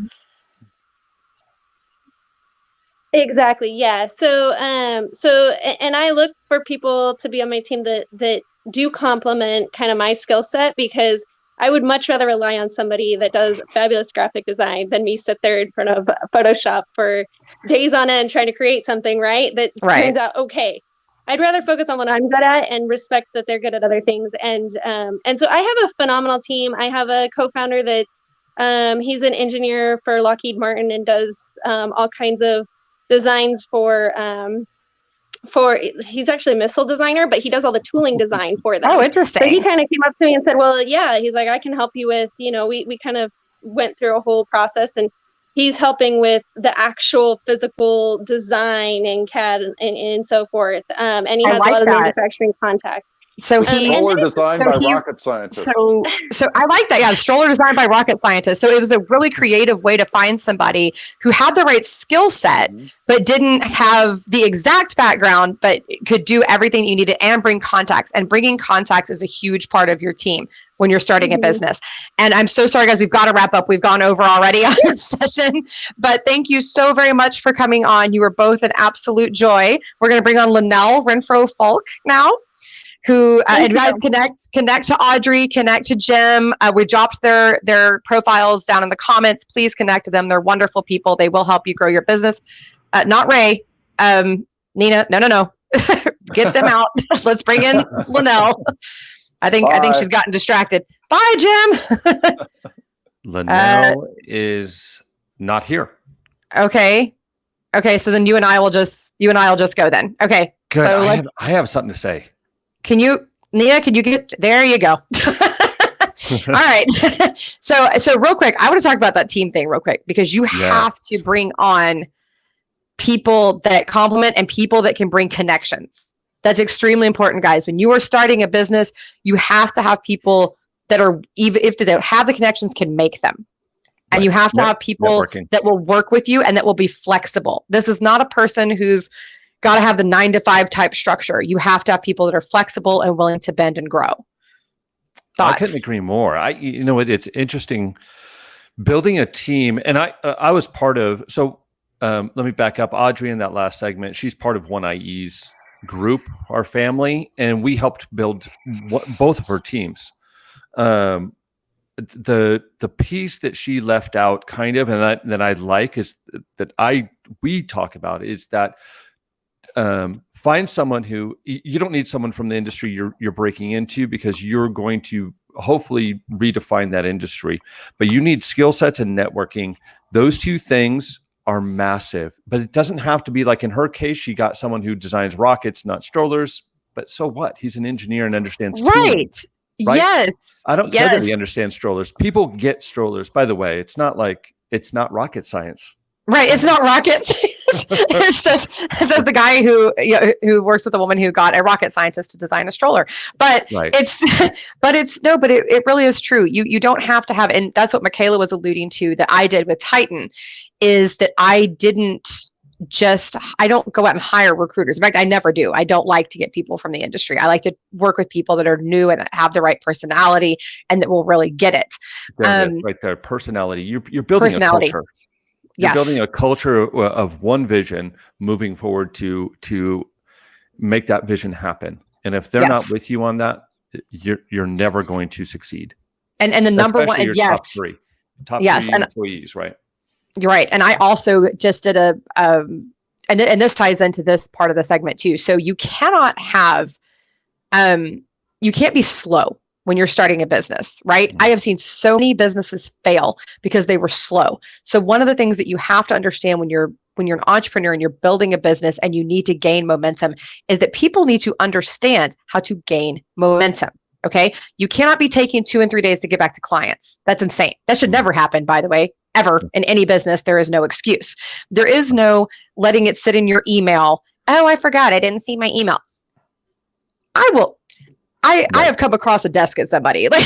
Exactly. Yeah. So and I look for people to be on my team that do complement kind of my skill set, because I would much rather rely on somebody that does fabulous graphic design than me sit there in front of Photoshop for days on end trying to create something, right? That turns out okay. I'd rather focus on what I'm good at and respect that they're good at other things. And so I have a phenomenal team. I have a co-founder that he's an engineer for Lockheed Martin and does all kinds of designs for he's actually a missile designer, but he does all the tooling design for them. Oh, interesting. So he kind of came up to me and said, well, yeah, he's like, I can help you with, you know, we kind of went through a whole process, and he's helping with the actual physical design and CAD and so forth. And he has a lot of manufacturing contacts. So stroller designed by rocket scientists. So I like that. Yeah, stroller designed by rocket scientists. So it was a really creative way to find somebody who had the right skill set, but didn't have the exact background, but could do everything you needed and bring contacts. And bringing contacts is a huge part of your team when you're starting a business. And I'm so sorry, guys, we've got to wrap up. We've gone over already on this session, but thank you so very much for coming on. You were both an absolute joy. We're going to bring on Linnell Renfro Falk now, who and you guys connect to Audrey, connect to Jim. We dropped their profiles down in the comments. Please connect to them. They're wonderful people. They will help you grow your business. Not Ray, Nina. No. Get them out. Let's bring in Linnell. I think she's gotten distracted. Bye, Jim. Linnell is not here. Okay. So then you and I will just go then. Okay. Good. So I have something to say. Nina, can you get, there you go. All right. So real quick, I want to talk about that team thing real quick, because you have to bring on people that complement and people that can bring connections. That's extremely important, guys. When you are starting a business, you have to have people that are, even if they don't have the connections, can make them. And you have to have people that will work with you and that will be flexible. This is not a person who's got to have the 9-to-5 type structure. You have to have people that are flexible and willing to bend and grow. Thoughts? I couldn't agree more. It's interesting building a team. And I was part of, so let me back up. Audrey, in that last segment, she's part of 1IE's group, our family, and we helped build both of her teams. The piece that she left out kind of, and that I like, is that we talk about is that find someone who, you don't need someone from the industry you're breaking into, because you're going to hopefully redefine that industry, but you need skill sets and networking. Those two things are massive, but it doesn't have to be like in her case. She got someone who designs rockets, not strollers, but so what? He's an engineer and understands tooling, right? Yes. I don't care that he understands strollers. People get strollers, by the way. It's not rocket science. Right. It's not rocket science. says the guy who works with a woman who got a rocket scientist to design a stroller. But it really is true. You don't have to have, and that's what Michaela was alluding to that I did with Titan, is that I don't go out and hire recruiters. In fact, I never do. I don't like to get people from the industry. I like to work with people that are new and that have the right personality and that will really get it. Right there, personality. You're building a culture. You're building a culture of one vision moving forward to make that vision happen. And if they're not with you on that, you're never going to succeed. And the number especially one, your top three employees, right? You're right. And I also just did and this ties into this part of the segment too. So you cannot have, you can't be slow when you're starting a business, right? I have seen so many businesses fail because they were slow. So one of the things that you have to understand when you're an entrepreneur and you're building a business and you need to gain momentum is that people need to understand how to gain momentum. Okay. You cannot be taking 2 and 3 days to get back to clients. That's insane. That should never happen, by the way. Ever in any business, there is no excuse. There is no letting it sit in your email. Oh, I forgot. I didn't see my email. I have come across a desk at somebody like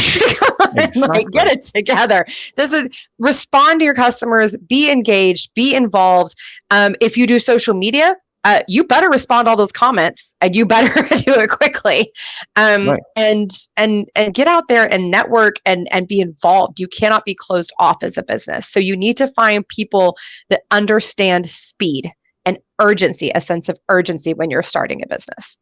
get it together. This is respond to your customers, be engaged, be involved. If you do social media, you better respond to all those comments and you better do it quickly. And get out there and network and be involved. You cannot be closed off as a business. So you need to find people that understand speed and urgency, a sense of urgency when you're starting a business.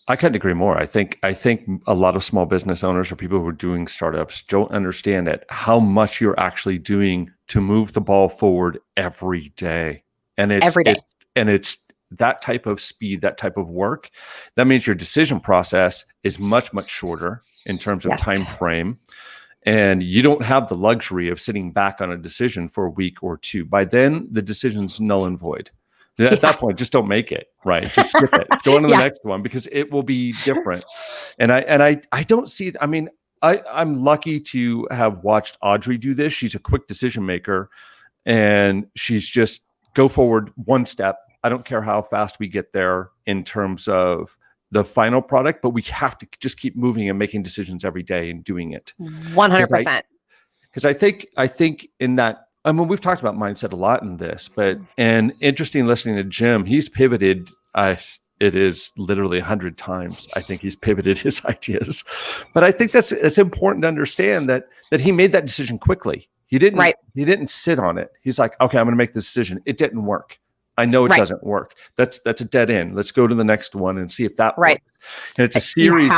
I couldn't agree more. I think a lot of small business owners or people who are doing startups don't understand how much you're actually doing to move the ball forward every day. And it's that type of speed, that type of work. That means your decision process is much, much shorter in terms of time frame. And you don't have the luxury of sitting back on a decision for a week or two. By then, the decision's null and void. At that point, just don't make it, right? Just skip it. Let's go on to the next one because it will be different. And I don't see it. I mean, I'm lucky to have watched Audrey do this. She's a quick decision maker and she's just go forward one step. I don't care how fast we get there in terms of the final product, but we have to just keep moving and making decisions every day and doing it. 100%. Because I think in that, I mean, we've talked about mindset a lot in this, and interesting listening to Jim, he's pivoted. It is literally 100 times. I think he's pivoted his ideas, but I think it's important to understand that he made that decision quickly. He didn't sit on it. He's like, okay, I'm going to make this decision. It didn't work. I know it doesn't work. That's a dead end. Let's go to the next one and see if that works. And it's a series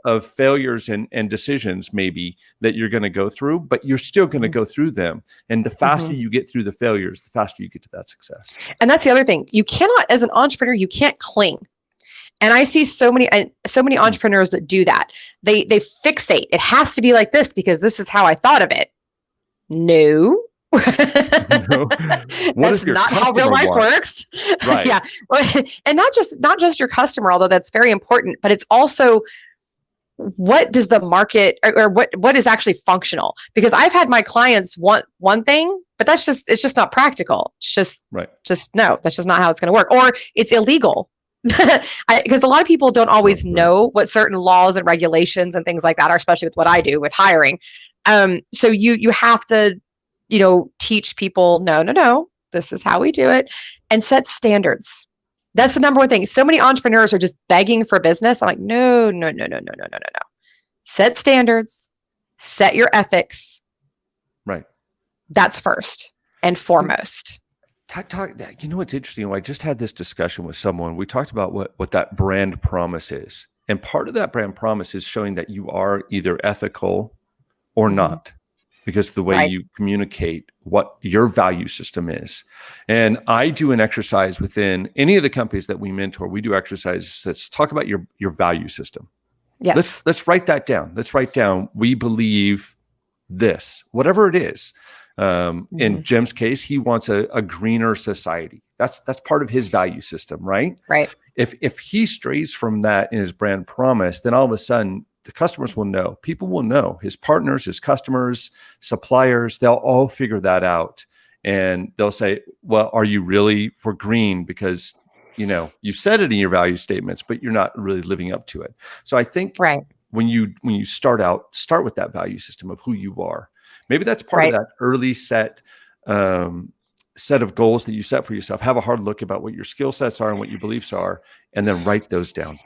of failures and decisions maybe that you're going to go through, but you're still going to go through them. And the faster you get through the failures, the faster you get to that success. And that's the other thing. You cannot, as an entrepreneur, you can't cling. And I see so many entrepreneurs that do that. They fixate. It has to be like this because this is how I thought of it. No. That's not how real life works. Right. Yeah. And not just your customer, although that's very important, but it's also what does the market or what is actually functional? Because I've had my clients want one thing, but it's just not practical. It's just no, that's just not how it's going to work. Or it's illegal. Because a lot of people don't always know what certain laws and regulations and things like that are, especially with what I do with hiring. So you have to teach people, no, this is how we do it, and set standards. That's the number one thing. So many entrepreneurs are just begging for business. I'm like, no. Set standards, set your ethics. Right. That's first and foremost. What's interesting? I just had this discussion with someone. We talked about what that brand promise is. And part of that brand promise is showing that you are either ethical or not. Because the way you communicate what your value system is. And I do an exercise within any of the companies that we mentor. We do exercises. Let's talk about your value system. Yes. Let's write that down. Let's write down, we believe this, whatever it is. In Jim's case, he wants a greener society. That's part of his value system, right? Right. If he strays from that in his brand promise, then all of a sudden, the customers will know, people will know, his partners, his customers, suppliers, they'll all figure that out. and they'll say, well, are you really for green? Because, you said it in your value statements, but you're not really living up to it. So I think when you start with that value system of who you are. Maybe that's part of that early set of goals that you set for yourself. Have a hard look about what your skill sets are and what your beliefs are, and then write those down.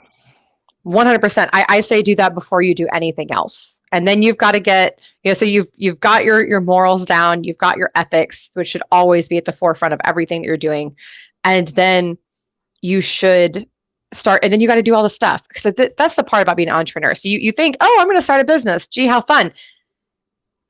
100%. I say do that before you do anything else. And then you've got to get, so you've got your morals down, you've got your ethics, which should always be at the forefront of everything that you're doing. And then you should start, and then you got to do all the stuff, because that's the part about being an entrepreneur. So you think, oh, I'm going to start a business. Gee, how fun.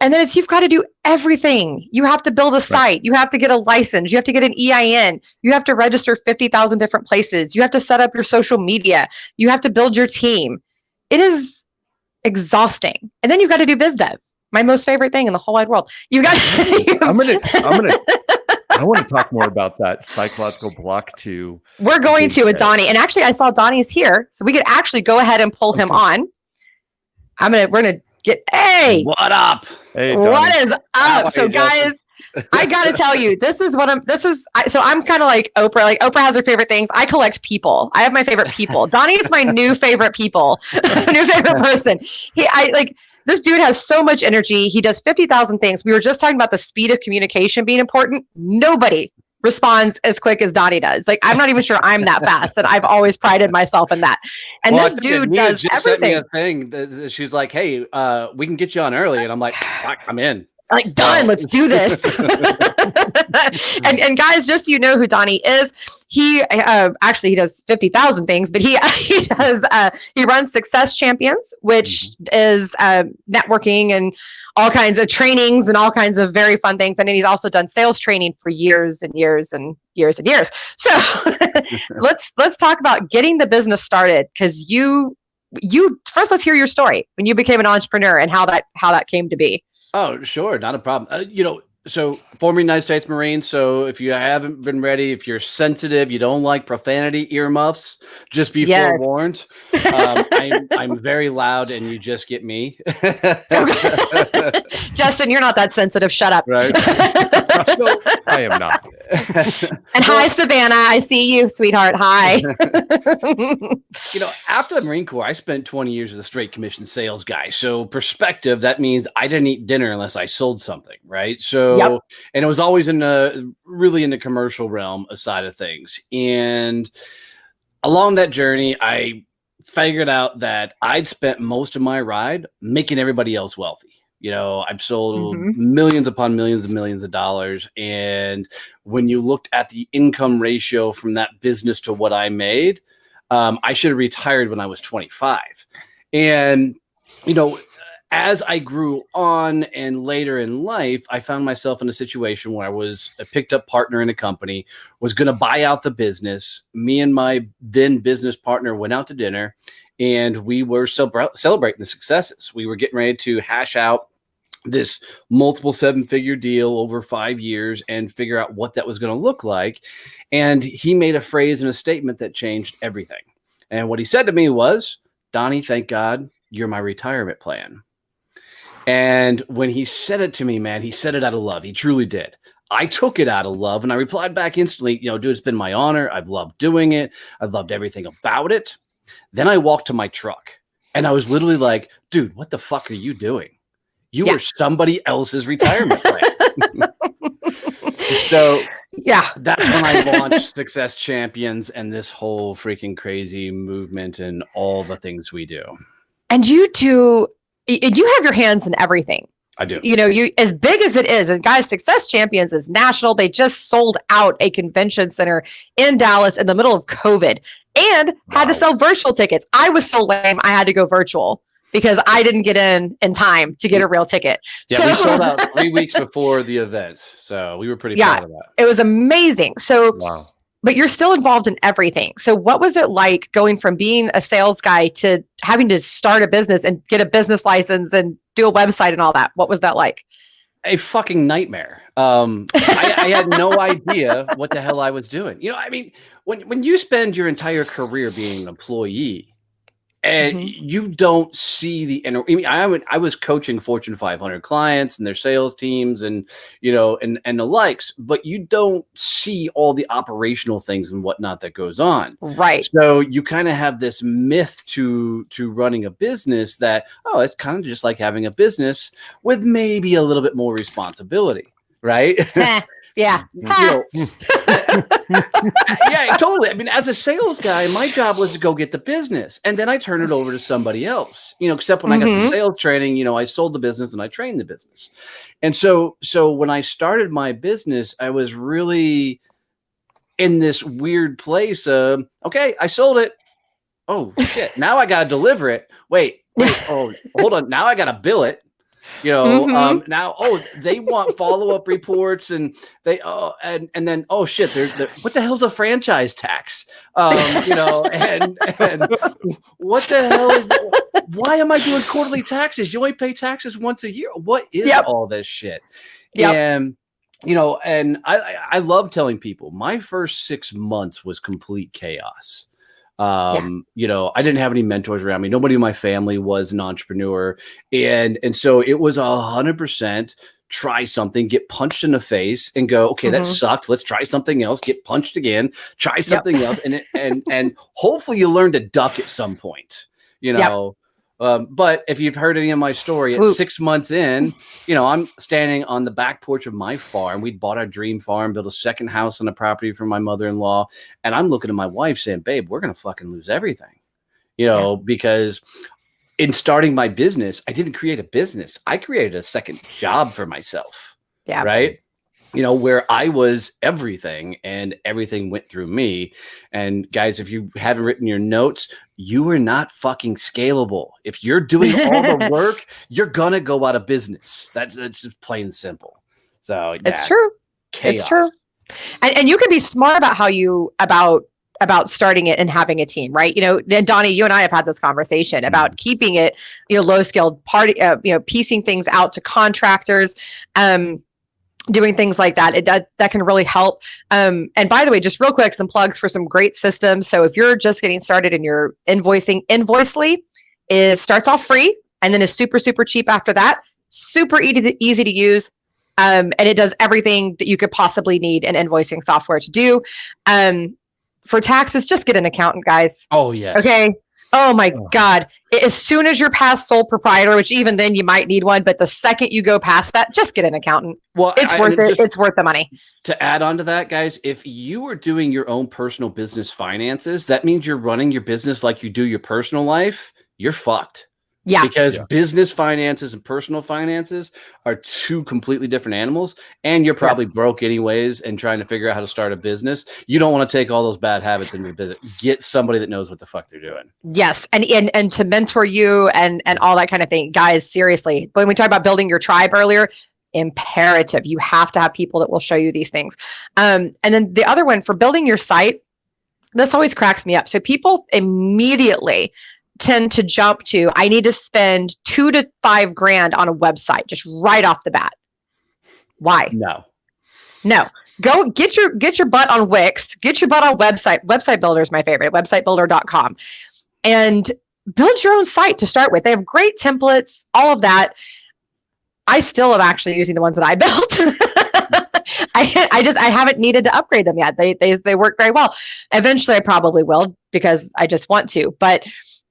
And then you've got to do everything. You have to build a site. You have to get a license. You have to get an EIN. You have to register 50,000 different places. You have to set up your social media. You have to build your team. It is exhausting. And then you've got to do biz dev. My most favorite thing in the whole wide world. You got. I want to talk more about that psychological block too. We're going to with Donnie, and actually, I saw Donnie's here, so we could actually go ahead and pull him on. We're gonna get. Hey, what up? Hey, Donnie. What is up? So, guys, I gotta tell you, so I'm kind of like Oprah. Like Oprah has her favorite things. I collect people. I have my favorite people. Donnie is my new favorite people, new favorite person. This dude has so much energy. He does 50,000 things. We were just talking about the speed of communication being important. Nobody responds as quick as Donnie does. Like, I'm not even sure I'm that fast, and I've always prided myself in that. And this dude does just everything. Sent me a thing. She's like, "Hey, we can get you on early," and I'm like, "Fuck, I'm in." Like, done. Let's do this. and guys, just so you know who Donnie is, he actually he does 50,000 things, but he runs Success Champions, which is networking and all kinds of trainings and all kinds of very fun things. And then he's also done sales training for years and years and years and years. So let's talk about getting the business started, because you first, let's hear your story when you became an entrepreneur and how that came to be. Oh, sure. Not a problem. So former United States Marine. So if you haven't been ready, if you're sensitive, you don't like profanity, earmuffs, just be forewarned. I'm very loud, and you just get me. Justin, you're not that sensitive. Shut up. Right. So, I am not. And hi, Savannah. I see you, sweetheart. Hi. After the Marine Corps, I spent 20 years as a straight commission sales guy. So perspective, that means I didn't eat dinner unless I sold something, right? So, and it was always really in the commercial realm side of things. And along that journey, I figured out that I'd spent most of my ride making everybody else wealthy. I've sold millions upon millions and millions of dollars. And when you looked at the income ratio from that business to what I made, I should have retired when I was 25. And, as I grew on and later in life, I found myself in a situation where I was a picked up partner in a company, was going to buy out the business. Me and my then business partner went out to dinner, and we were celebrating the successes. We were getting ready to hash out this multiple 7-figure deal over 5 years and figure out what that was going to look like. And he made a phrase and a statement that changed everything. And what he said to me was, "Donnie, thank God you're my retirement plan." And when he said it to me, man, he said it out of love. He truly did. I took it out of love, and I replied back instantly, dude, it's been my honor. I've loved doing it. I've loved everything about it. Then I walked to my truck, and I was literally like, dude, what the fuck are you doing? You were somebody else's retirement plan. So that's when I launched Success Champions and this whole freaking crazy movement and all the things we do. And you have your hands in everything. I do. You, as big as it is, and guys, Success Champions is national. They just sold out a convention center in Dallas in the middle of COVID and had to sell virtual tickets. I was so lame, I had to go virtual because I didn't get in time to get a real ticket. Yeah, we sold out 3 weeks before the event. So we were pretty proud of that. It was amazing. So, but you're still involved in everything. So what was it like going from being a sales guy to having to start a business and get a business license and do a website and all that? What was that like? A fucking nightmare. I had no idea what the hell I was doing. When you spend your entire career being an employee, And you don't see the inner. I mean, I was coaching Fortune 500 clients and their sales teams, and and the likes, but you don't see all the operational things and whatnot that goes on. Right. So you kind of have this myth to running a business that it's kind of just like having a business with maybe a little bit more responsibility, right? Yeah. Yeah, totally. I mean, as a sales guy, my job was to go get the business, and then I turn it over to somebody else. Except when I got the sales training, I sold the business and I trained the business. And so when I started my business, I was really in this weird place of, okay, I sold it. Oh shit! Now I got to deliver it. Wait. Oh, hold on. Now I got to bill it. Now, they want follow-up reports, and they, and then, oh shit, they're what the hell's a franchise tax? And what the hell is, why am I doing quarterly taxes? You only pay taxes once a year. What is all this shit? And, and I love telling people my first 6 months was complete chaos. I didn't have any mentors around me. Nobody in my family was an entrepreneur. And so it was 100% try something, get punched in the face and go, okay, that sucked. Let's try something else, get punched again, try something else. And hopefully you learn to duck at some point, but if you've heard any of my story, at 6 months in, I'm standing on the back porch of my farm. We'd bought our dream farm, built a second house on the property for my mother-in-law. And I'm looking at my wife saying, babe, we're going to fucking lose everything, because in starting my business, I didn't create a business. I created a second job for myself. Yeah. Right. Where I was everything and everything went through me. And guys, if you haven't written your notes, you are not fucking scalable. If you're doing all the work, you're going to go out of business. That's just plain and simple. So it's true. Chaos. It's true. And you can be smart about how about starting it and having a team, right? And Donnie, you and I have had this conversation about keeping it, low skilled party, piecing things out to contractors, doing things like that. That can really help. And by the way, just real quick, some plugs for some great systems. So if you're just getting started in your invoicing, Invoicely starts off free and then is super, super cheap after that. Super easy to use. And it does everything that you could possibly need an invoicing software to do. For taxes, just get an accountant, guys. Oh, yes. Okay. Oh my God. As soon as you're past sole proprietor, which even then you might need one, but the second you go past that, just get an accountant. Well, it's worth it. It's worth the money. To add on to that, guys, if you are doing your own personal business finances, that means you're running your business like you do your personal life. You're fucked. Yeah. Because business finances and personal finances are two completely different animals. And you're probably broke anyways and trying to figure out how to start a business. You don't want to take all those bad habits into the business. Get somebody that knows what the fuck they're doing. Yes. And to mentor you and all that kind of thing. Guys, seriously, when we talked about building your tribe earlier, imperative. You have to have people that will show you these things. And then the other one for building your site, this always cracks me up. So people immediately tend to jump to, I need to spend $2,000 to $5,000 on a website just right off the bat. Why? No. Go get your butt on Wix, get your butt on Website Builder is my favorite, websitebuilder.com, and build your own site to start with. They have great templates, all of that. I still am actually using the ones that I built. I haven't needed to upgrade them yet. They work very well. Eventually I probably will because I just want to, but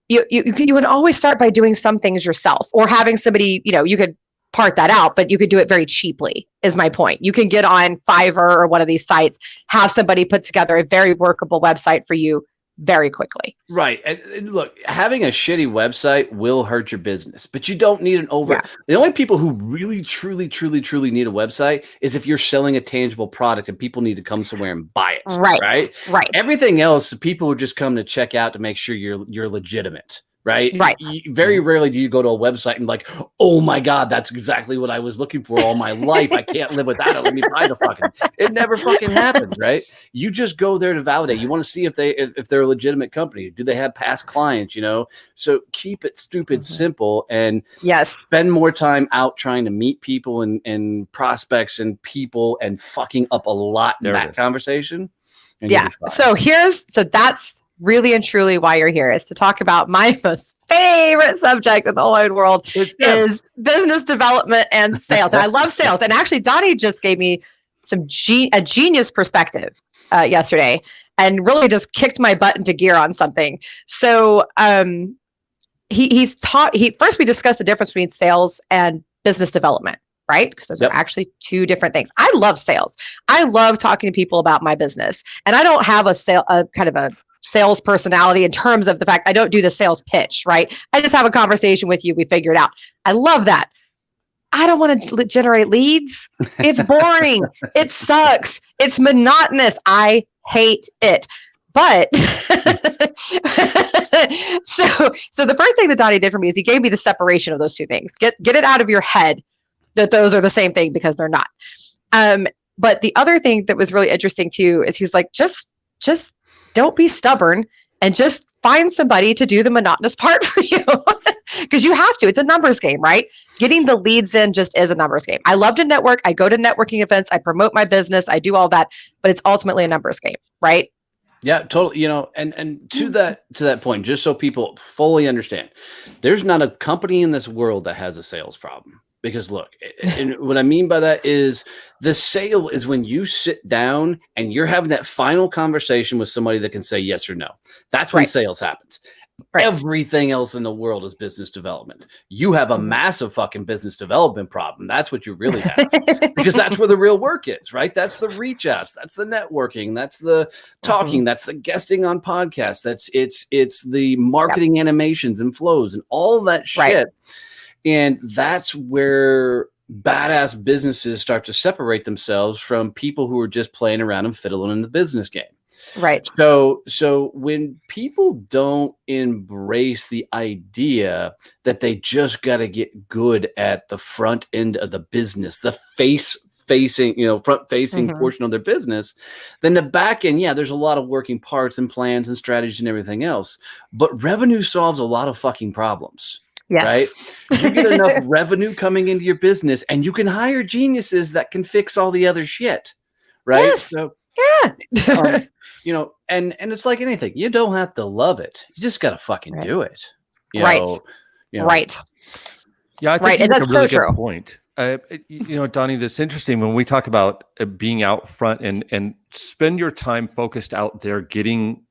you would always start by doing some things yourself or having somebody, you could part that out, but you could do it very cheaply is my point. You can get on Fiverr or one of these sites, have somebody put together a very workable website for you very quickly. Right. And look, having a shitty website will hurt your business, but you don't need an The only people who really, truly, truly, truly need a website is if you're selling a tangible product and people need to come somewhere and buy it. Right. Everything else, the people who just come to check out to make sure you're legitimate. Right. Very rarely do you go to a website and like, oh my God, that's exactly what I was looking for all my life. I can't live without it. Let me buy the fucking. It never fucking happens, right? You just go there to validate. You want to see if they're a legitimate company. Do they have past clients? So keep it stupid simple and spend more time out trying to meet people and prospects and people and fucking up a lot in that conversation. So that's really and truly why you're here is to talk about my most favorite subject in the whole wide world is business development and sales. And I love sales. And actually, Donnie just gave me a genius perspective yesterday and really just kicked my butt into gear on something. So first we discussed the difference between sales and business development, right? Because those are actually two different things. I love sales. I love talking to people about my business. And I don't have a kind of a sales personality in terms of the fact I don't do the sales pitch, right? I just have a conversation with you. We figure it out. I love that. I don't want to generate leads. It's boring. It sucks. It's monotonous. I hate it. But so the first thing that Donnie did for me is he gave me the separation of those two things. Get it out of your head that those are the same thing, because they're not. But the other thing that was really interesting too is he's like, just don't be stubborn and just find somebody to do the monotonous part for you. Because you have to. It's a numbers game, right? Getting the leads in just is a numbers game. I love to network. I go to networking events. I promote my business. I do all that, but it's ultimately a numbers game, right? Yeah, totally. You know, and to that point, just so people fully understand, there's not a company in this world that has a sales problem. Because look, and what I mean by that is the sale is when you sit down and you're having that final conversation with somebody that can say yes or no. That's when sales happens. Right. Everything else in the world is business development. You have a massive fucking business development problem. That's what you really have, because that's where the real work is, right? That's the reach outs. That's the networking. That's the talking. That's the guesting on podcasts. It's the marketing animations and flows and all that shit. Right. And that's where badass businesses start to separate themselves from people who are just playing around and fiddling in the business game. Right. So when people don't embrace the idea that they just got to get good at the front end of the business, the front facing portion of their business, then the back end, there's a lot of working parts and plans and strategies and everything else. But revenue solves a lot of fucking problems. Yes. Right? You get enough revenue coming into your business and you can hire geniuses that can fix all the other shit. Right. Yes. So, yeah. You know, and it's like anything. You don't have to love it. You just got to fucking do it. Right. Right. Yeah, I think you make a really good point. Donnie, that's interesting when we talk about being out front and spend your time focused out there getting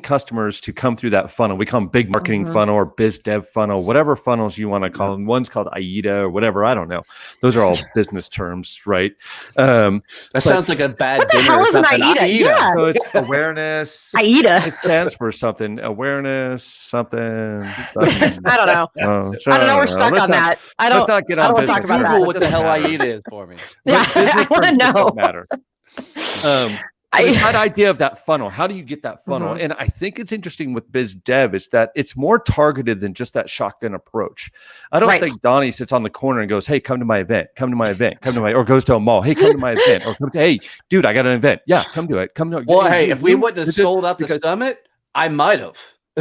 customers to come through that funnel. We call them big marketing funnel or biz dev funnel, whatever funnels you want to call them. One's called AIDA or whatever. I don't know. Those are all business terms, right? That sounds like a bad what the dinner. Hell is an AIDA? Yeah. So it's awareness. AIDA. It stands for something. Awareness, something. I don't know. I don't know. We're stuck on that. Let's not get on business. Talk about Google what the hell AIDA is for me. Yeah, I want to know. Matter. That idea of that funnel, how do you get that funnel? And I think it's interesting with biz dev is that it's more targeted than just that shotgun approach. I don't think Donnie sits on the corner and goes, hey, come to my event, or goes to a mall, hey, come to my event, or hey, dude, I got an event. Yeah, come to it. Well, hey, if we wouldn't have sold out the summit, I might have.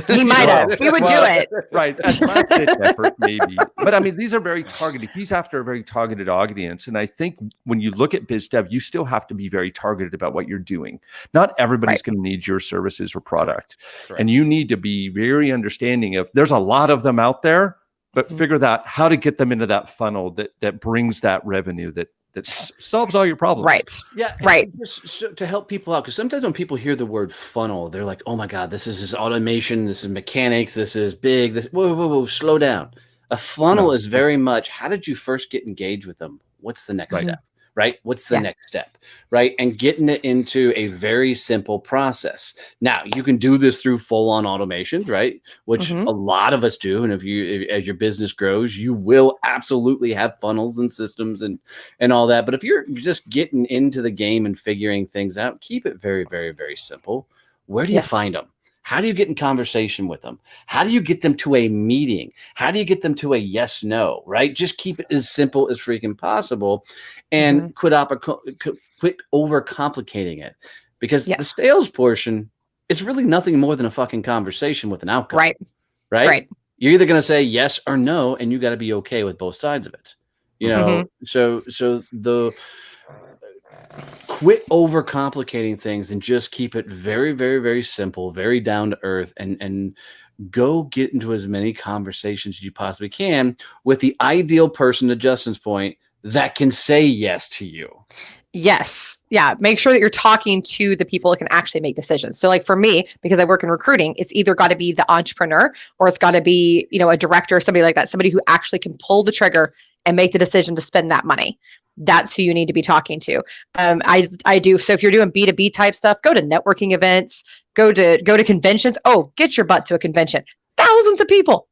He might have. He would do it. Right. As last ditch effort, maybe. But I mean, these are very targeted. He's after a very targeted audience. And I think when you look at biz dev, you still have to be very targeted about what you're doing. Not everybody's going to need your services or product. Right. And you need to be very understanding of there's a lot of them out there, but figure out how to get them into that funnel that brings that revenue that solves all your problems. Right. Yeah. Right. Just to help people out, because sometimes when people hear the word funnel, they're like, "Oh my God, this is automation. This is mechanics. This is big. This whoa, slow down." A funnel is very much how did you first get engaged with them? What's the next step? Right? What's the next step? Right? And getting it into a very simple process. Now, you can do this through full-on automations, right? Which a lot of us do. And as your business grows, you will absolutely have funnels and systems and all that. But if you're just getting into the game and figuring things out, keep it very, very, very simple. Where do you find them? How do you get in conversation with them? How do you get them to a meeting? How do you get them to a yes, no, right? Just keep it as simple as freaking possible and quit overcomplicating it, because the sales portion is really nothing more than a fucking conversation with an outcome. Right. You're either going to say yes or no, and you got to be okay with both sides of it. You know, so quit overcomplicating things and just keep it very, very, very simple, very down to earth, and go get into as many conversations as you possibly can with the ideal person, to Justin's point, that can say yes to you. Yes. Yeah. Make sure that you're talking to the people that can actually make decisions. So like for me, because I work in recruiting, it's either got to be the entrepreneur or it's got to be, a director or somebody like that, somebody who actually can pull the trigger and make the decision to spend that money. That's who you need to be talking to. I do. So if you're doing B2B type stuff, go to networking events, go to conventions. Oh, get your butt to a convention. Thousands of people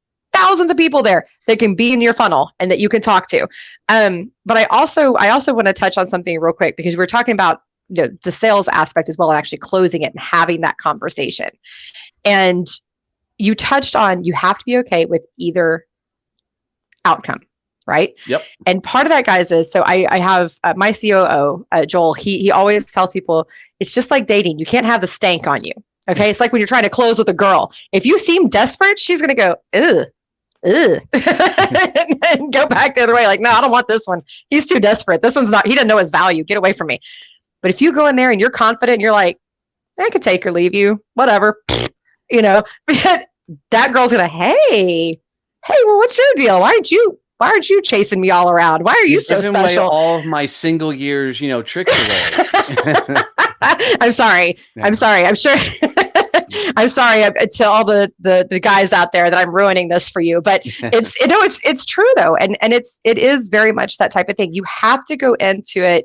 there that can be in your funnel and that you can talk to. But I also want to touch on something real quick, because we're talking about the sales aspect as well, and actually closing it and having that conversation. And you touched on, you have to be okay with either outcome, right? Yep. And part of that, guys, is, so I have my COO, Joel, he always tells people, it's just like dating. You can't have the stank on you. Okay. It's like when you're trying to close with a girl. If you seem desperate, she's going to go, ugh. And go back the other way. Like, no, I don't want this one. He's too desperate. This one's not, he doesn't know his value. Get away from me. But if you go in there and you're confident, you're like, I could take or leave you, whatever, that girl's going to, hey, well, what's your deal? Why aren't you chasing me all around? Why are you so special? All of my single years, tricks away. I'm sorry. Yeah. I'm sorry. I'm sure. I'm sorry to all the guys out there that I'm ruining this for you, but it's true though. And it is very much that type of thing. You have to go into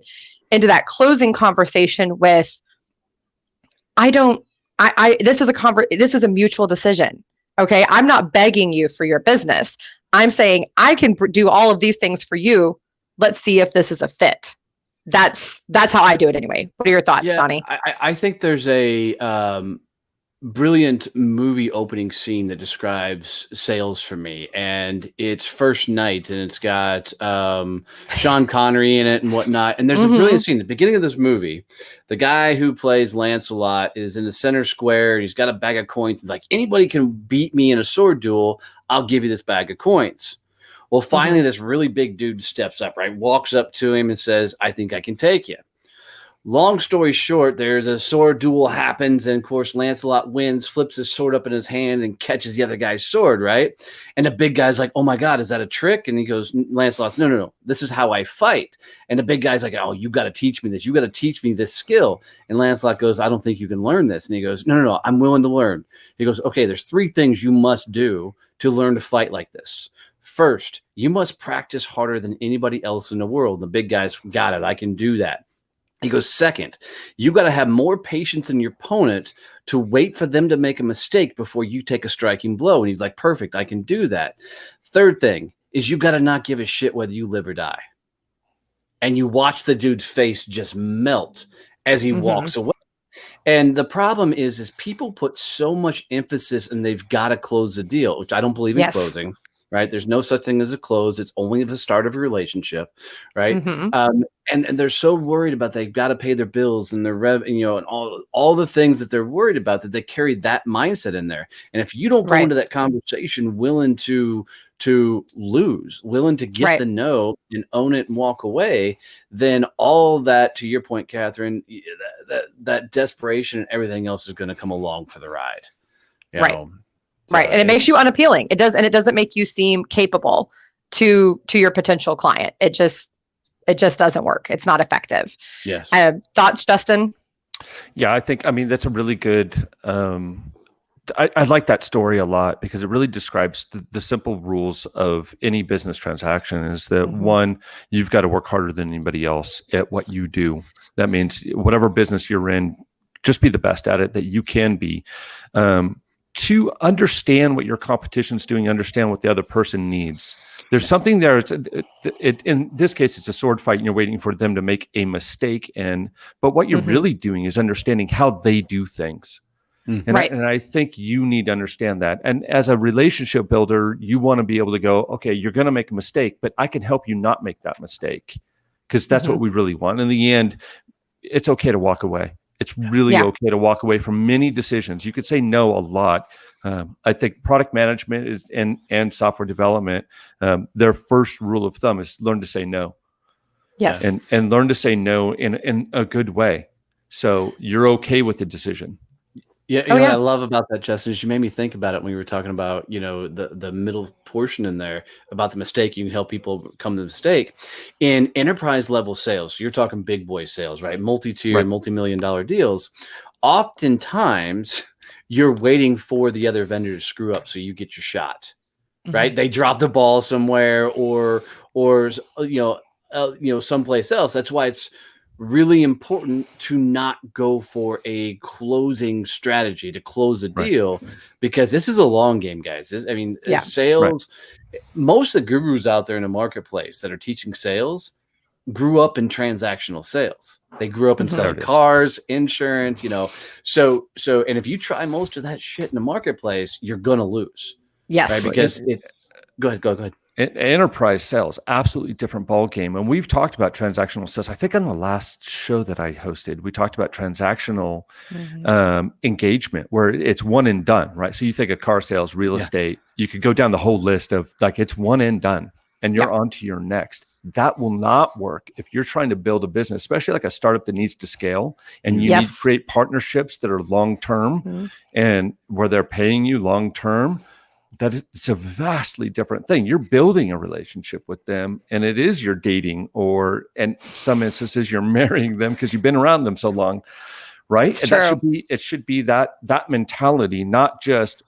that closing conversation with, this is a mutual decision. Okay. I'm not begging you for your business. I'm saying I can do all of these things for you. Let's see if this is a fit. That's how I do it anyway. What are your thoughts, Donnie? I think there's a brilliant movie opening scene that describes sales for me, and it's First Night, and it's got Sean Connery in it and whatnot. And there's a brilliant scene at the beginning of this movie. The guy who plays Lancelot is in the center square. He's got a bag of coins. He's like, anybody can beat me in a sword duel. I'll give you this bag of coins. Well, finally, this really big dude steps up, right? Walks up to him and says, I think I can take you. Long story short, there's a sword duel happens, and of course, Lancelot wins, flips his sword up in his hand, and catches the other guy's sword, right? And the big guy's like, oh my God, is that a trick? And he goes, Lancelot's, no, this is how I fight. And the big guy's like, oh, you got to teach me this. You got to teach me this skill. And Lancelot goes, I don't think you can learn this. And he goes, no, I'm willing to learn. He goes, okay, there's 3 things you must do to learn to fight like this. First, you must practice harder than anybody else in the world. The big guy's got it. I can do that. He goes, second, you got to have more patience than your opponent to wait for them to make a mistake before you take a striking blow. And he's like, perfect, I can do that. Third thing is you got to not give a shit whether you live or die. And you watch the dude's face just melt as he walks away. And the problem is people put so much emphasis and they've got to close the deal, which I don't believe in closing. Right. There's no such thing as a close. It's only the start of a relationship. Right. And they're so worried about they've got to pay their bills and their and all the things that they're worried about, that they carry that mindset in there. And if you don't go into that conversation willing to lose, willing to get the no and own it and walk away, then all that, to your point, Catherine, that desperation and everything else is going to come along for the ride. You know? Right. And it makes you unappealing. It does. And it doesn't make you seem capable to your potential client. It just doesn't work. It's not effective. Yes. Thoughts, Justin? Yeah, I mean, that's a really good, I like that story a lot, because it really describes the simple rules of any business transaction is that one, you've got to work harder than anybody else at what you do. That means whatever business you're in, just be the best at it that you can be. To understand what your competition's doing, understand what the other person needs. There's something there. In this case, it's a sword fight, and you're waiting for them to make a mistake. But what you're really doing is understanding how they do things. And I think you need to understand that. And as a relationship builder, you want to be able to go, okay, you're going to make a mistake, but I can help you not make that mistake, because that's what we really want. In the end, it's okay to walk away. It's really okay to walk away from many decisions. You could say no a lot. I think product management and software development, their first rule of thumb is learn to say no. Yes. and learn to say no in a good way. So you're okay with the decision. Yeah, you know what I love about that, Justin, is you made me think about it when we were talking about, the middle portion in there about the mistake. You can help people come to the mistake. In enterprise level sales, you're talking big boy sales, right? Multi-tier, multi-million-dollar deals. Oftentimes, you're waiting for the other vendor to screw up so you get your shot, right? They drop the ball somewhere or someplace else. That's why it's really important to not go for a closing strategy to close a deal, because this is a long game, guys. Sales, most of the gurus out there in the marketplace that are teaching sales grew up in transactional sales. They grew up in selling cars, insurance, so and if you try most of that shit in the marketplace, you're going to lose. Yes. Right? Because go ahead. Enterprise sales, absolutely different ball game. And we've talked about transactional sales. I think on the last show that I hosted, we talked about transactional engagement, where it's one and done, right? So you think of car sales, real estate, you could go down the whole list of like, it's one and done and you're on to your next. That will not work if you're trying to build a business, especially like a startup that needs to scale, and you need to create partnerships that are long-term and where they're paying you long-term. It's a vastly different thing. You're building a relationship with them, and it is you're dating, or in some instances you're marrying them because you've been around them so long, right? And it should be that mentality, not just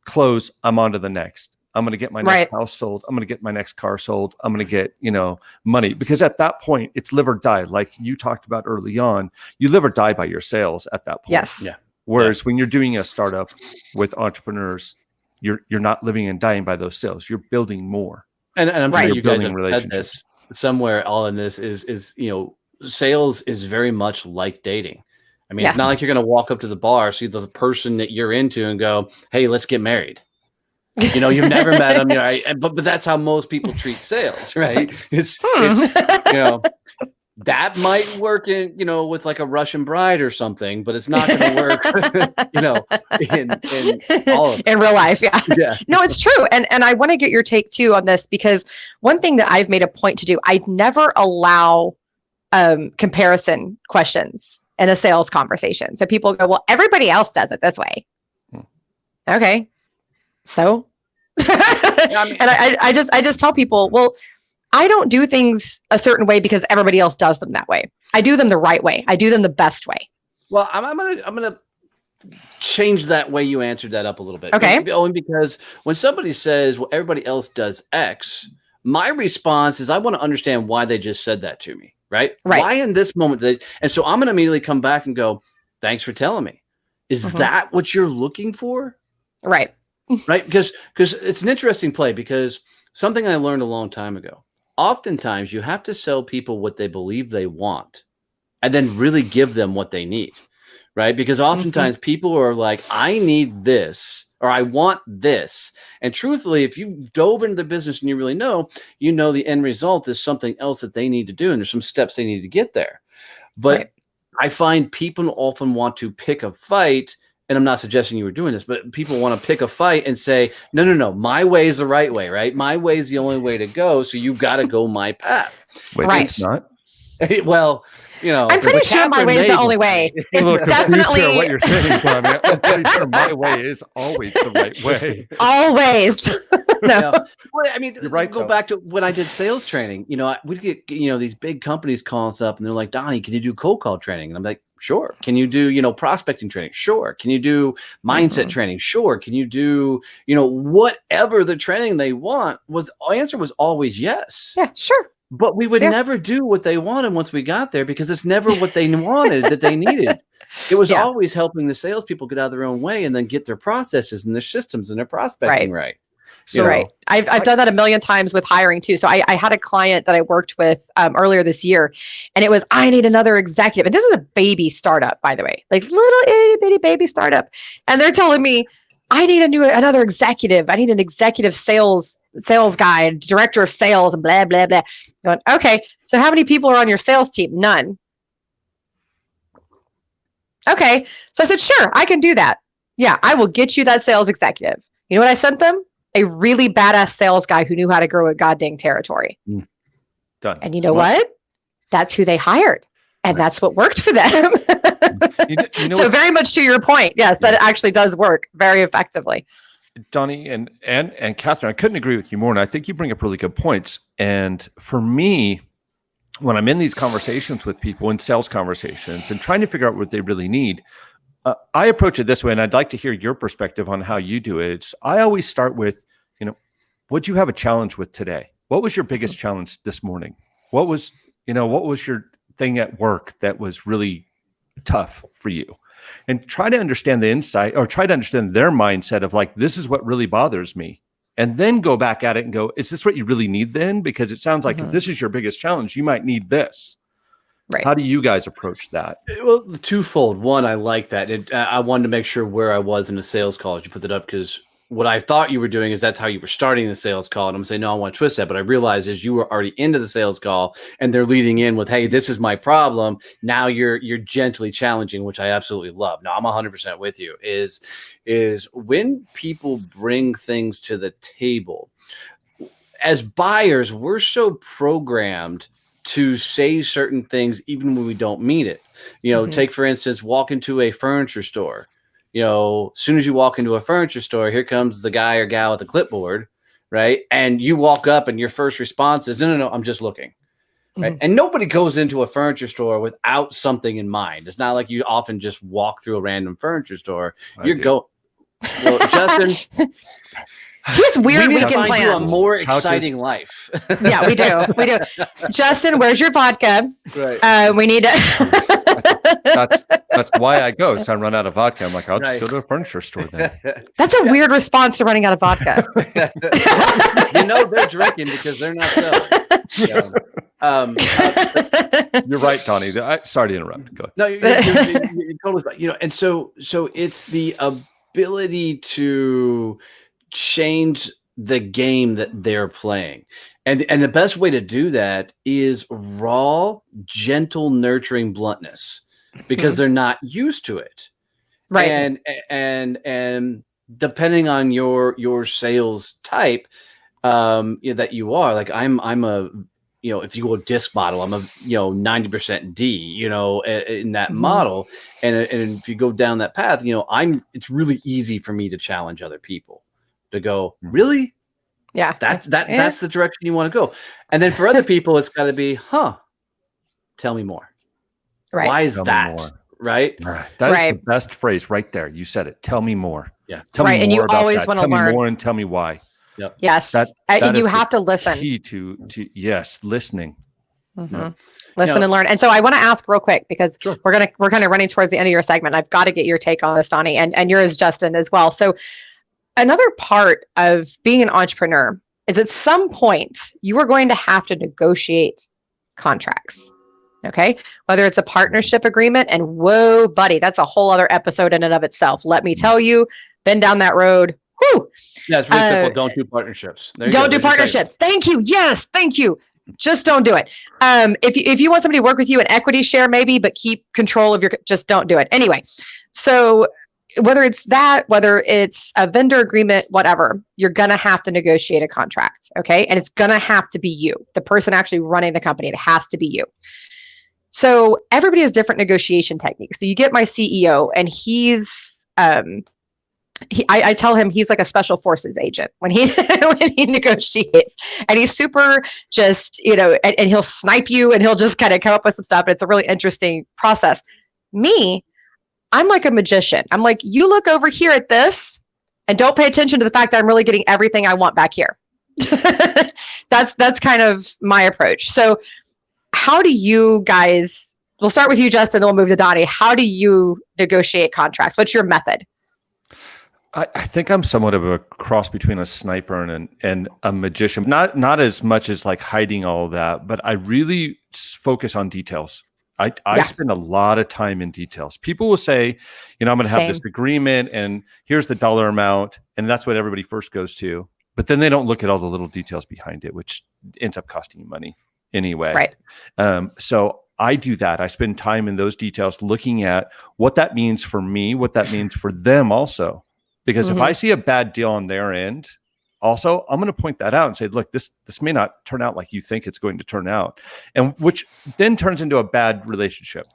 close, I'm on to the next. I'm going to get my next house sold. I'm going to get my next car sold. I'm going to get, money, because at that point it's live or die. Like you talked about early on, you live or die by your sales at that point. Yes. Yeah. Whereas when you're doing a startup with entrepreneurs, you're not living and dying by those sales. You're building more. And I'm sure you guys have said this somewhere. All in this is sales is very much like dating. I mean, it's not like you're going to walk up to the bar, see the person that you're into, and go, "Hey, let's get married." You've never met them, but that's how most people treat sales, right? It's that might work in, with like a Russian bride or something, but it's not going to work, in all of it. In real life. Yeah. No, it's true. And I want to get your take too on this, because one thing that I've made a point to do, I never allow comparison questions in a sales conversation. So people go, well, everybody else does it this way. Okay. So, and I just tell people, well, I don't do things a certain way because everybody else does them that way. I do them the right way. I do them the best way. Well, I'm gonna change that way you answered that up a little bit. Okay. Only because when somebody says, well, everybody else does X, my response is I want to understand why they just said that to me, right? Why in this moment? And so I'm going to immediately come back and go, thanks for telling me. Is that what you're looking for? Right. Right. Because it's an interesting play, because something I learned a long time ago. Oftentimes you have to sell people what they believe they want and then really give them what they need, right? Because oftentimes people are like, I need this, or I want this. And truthfully, if you've dove into the business and you really know, the end result is something else that they need to do. And there's some steps they need to get there. But I find people often want to pick a fight. And I'm not suggesting you were doing this, but people want to pick a fight and say, no, my way is the right way, right? My way is the only way to go. So you got to go my path. Wait, it's not? Well, I'm pretty sure my way is the only way. It's definitely what you're saying, Tommy. I'm pretty sure my way is always the right way. Always. No. Well, I mean, you're right, go back to when I did sales training. We'd get these big companies calling us up, and they're like, Donnie, can you do cold call training? And I'm like, sure. Can you do prospecting training? Sure. Can you do mindset training? Sure. Can you do whatever the training they want? Answer was always yes. Yeah, sure. But we would never do what they wanted once we got there, because it's never what they wanted that they needed. It was always helping the salespeople get out of their own way and then get their processes and their systems and their prospecting right. So, I've done that a million times with hiring too. So I had a client that I worked with earlier this year, and it was, I need another executive. And this is a baby startup, by the way, like little itty bitty baby startup. And they're telling me, I need another executive. I need an executive sales guy, director of sales, and blah, blah, blah. Going, okay, so how many people are on your sales team? None. Okay, so I said, sure, I can do that. Yeah, I will get you that sales executive. You know what I sent them? A really badass sales guy who knew how to grow a goddamn territory. Done. And you know what? that's who they hired. And that's what worked for them. So very much to your point, yes, that actually does work very effectively. Donnie and Catherine, I couldn't agree with you more. And I think you bring up really good points. And for me, when I'm in these conversations with people, in sales conversations, and trying to figure out what they really need, I approach it this way. And I'd like to hear your perspective on how you do it. I always start with, what'd you have a challenge with today? What was your biggest challenge this morning? What was your thing at work that was really tough for you? And try to understand the insight, or try to understand their mindset of like, this is what really bothers me. And then go back at it and go, is this what you really need then? Because it sounds like if this is your biggest challenge, you might need this. Right. How do you guys approach that? Well, twofold. One, I like that. I wanted to make sure where I was in a sales call as you put that up, because what I thought you were doing is that's how you were starting the sales call. And I'm saying, no, I want to twist that. But I realized as you were already into the sales call and they're leading in with, hey, this is my problem. Now you're gently challenging, which I absolutely love. Now I'm 100% with you, is when people bring things to the table. As buyers, we're so programmed to say certain things even when we don't mean it. Take, for instance, walk into a furniture store. As soon as you walk into a furniture store, here comes the guy or gal with the clipboard, right? And you walk up and your first response is, no, I'm just looking, right? And nobody goes into a furniture store without something in mind. It's not like you often just walk through a random furniture store. Well, Justin... Here's weird weekend plans. A more exciting life. Yeah, we do. Justin, where's your vodka? Right. We need to. That's why I go. So I run out of vodka. I'm like, I'll just go to a furniture store then. That's a weird response to running out of vodka. They're drinking because they're not selling. You're right, Donnie. Sorry to interrupt. Go ahead. No, you're totally right. And so it's the ability to change the game that they're playing. And the best way to do that is raw, gentle, nurturing bluntness, because they're not used to it. Right. And depending on your sales type, that you are, like I'm a, if you go disc model, I'm a, 90% D, in that model. And if you go down that path, it's really easy for me to challenge other people. To go, really? Yeah. That's the direction you want to go. And then for other people, it's got to be, tell me more. Right. Why is that? Right. That is the best phrase right there. You said it. Tell me more. Yeah. Tell me more. And you about always that. want to learn. Tell me more and tell me why. Yep. Yes. And you have to listen. Key to listening. Listen and learn. And so I want to ask real quick, because we're kind of running towards the end of your segment. I've got to get your take on this, Donnie, and yours, Justin, as well. So another part of being an entrepreneur is at some point you are going to have to negotiate contracts. Okay. Whether it's a partnership agreement, and whoa, buddy, that's a whole other episode in and of itself. Let me tell you, been down that road. Whew. Yeah, it's really simple. Don't do partnerships. Don't do partnerships. Thank you. Yes. Thank you. Just don't do it. If you want somebody to work with you in equity share, maybe, but keep control of just don't do it. Anyway. So whether it's a vendor agreement, whatever, you're going to have to negotiate a contract. Okay. And it's going to have to be you, the person actually running the company. It has to be you. So everybody has different negotiation techniques. So you get my CEO, and I tell him he's like a special forces agent when he negotiates, and he's super just, and he'll snipe you, and he'll just kind of come up with some stuff. And it's a really interesting process. Me, I'm like a magician. I'm like, you look over here at this and don't pay attention to the fact that I'm really getting everything I want back here. That's kind of my approach. So how do you guys, we'll start with you, Justin, then we'll move to Donnie. How do you negotiate contracts? What's your method? I think I'm somewhat of a cross between a sniper and a magician. Not as much as like hiding all of that, but I really focus on details. I spend a lot of time in details. People will say, I'm going to have this agreement, and here's the dollar amount, and that's what everybody first goes to. But then they don't look at all the little details behind it, which ends up costing you money anyway. Right. So I do that. I spend time in those details, looking at what that means for me, what that means for them also. Because if I see a bad deal on their end, also, I'm going to point that out and say, look, this may not turn out like you think it's going to turn out, and which then turns into a bad relationship.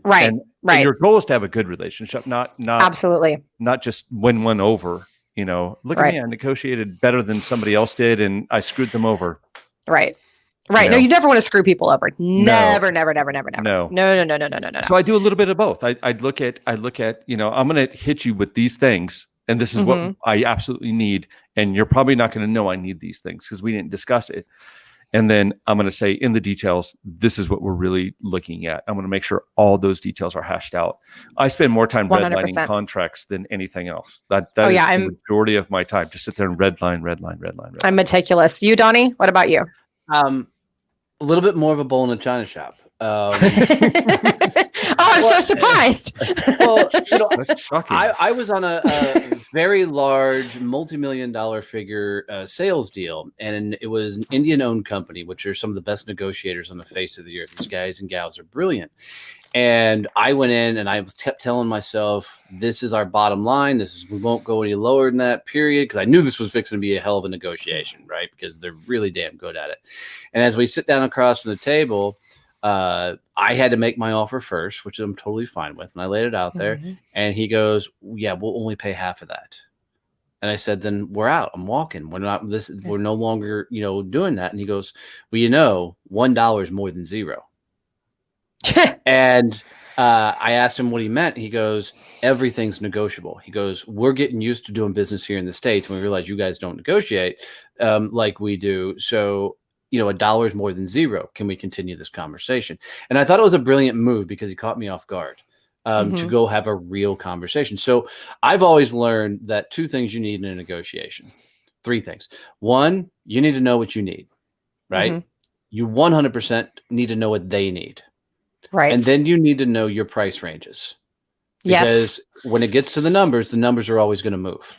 Right. And right. your goal is to have a good relationship, not absolutely, not just win one over. Look at me, I negotiated better than somebody else did, and I screwed them over. Right. Right. No, you never want to screw people over. Never. No. No. So I do a little bit of both. I look at, I'm going to hit you with these things, and this is what I absolutely need. And you're probably not going to know I need these things because we didn't discuss it. And then I'm going to say in the details, this is what we're really looking at. I'm going to make sure all those details are hashed out. I spend more time 100%. redlining contracts than anything else. That is the majority of my time. Just sit there and redline. I'm meticulous. You, Donnie, what about you? A little bit more of a bull in a china shop. I'm so surprised. Well, That's shocking. I was on a very large multi-million-dollar figure sales deal, and it was an Indian-owned company, which are some of the best negotiators on the face of the earth. These guys and gals are brilliant. And I went in and I kept telling myself, this is our bottom line. We won't go any lower than that, period. Because I knew this was fixing to be a hell of a negotiation, right? Because they're really damn good at it. And as we sit down across from the table, I had to make my offer first, which I'm totally fine with. And I laid it out there. And he goes, yeah, we'll only pay half of that. And I said, then we're out. I'm walking. We're no longer, doing that. And he goes, well, $1 is more than zero. And I asked him what he meant. He goes, everything's negotiable. He goes, we're getting used to doing business here in the States. And we realize you guys don't negotiate like we do. So, $1 is more than zero. Can we continue this conversation? And I thought it was a brilliant move because he caught me off guard to go have a real conversation. So I've always learned that 2 things you need in a negotiation. 3 things. 1, you need to know what you need, right? You 100% need to know what they need. Right. And then you need to know your price ranges. Because when it gets to the numbers are always going to move.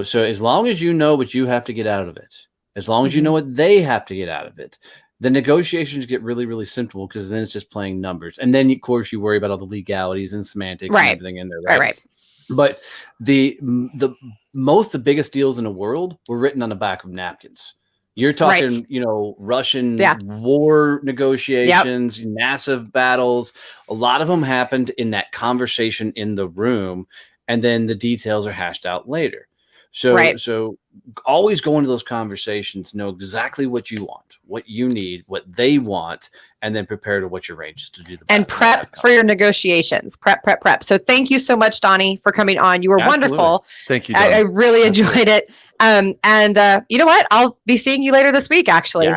So as long as you know what you have to get out of it, as long as you know what they have to get out of it, the negotiations get really, really simple because then it's just playing numbers. And then, of course, you worry about all the legalities and semantics and everything in there. Right. But the biggest deals in the world were written on the back of napkins. You're talking, Russian war negotiations, massive battles. A lot of them happened in that conversation in the room, and then the details are hashed out later. So always go into those conversations, know exactly what you want, what you need, what they want, and then prepare to what your range is to do. And prep for your negotiations. Prep. So thank you so much, Donnie, for coming on. You were wonderful. Thank you, Donnie. I really enjoyed it. And you know what? I'll be seeing you later this week, actually.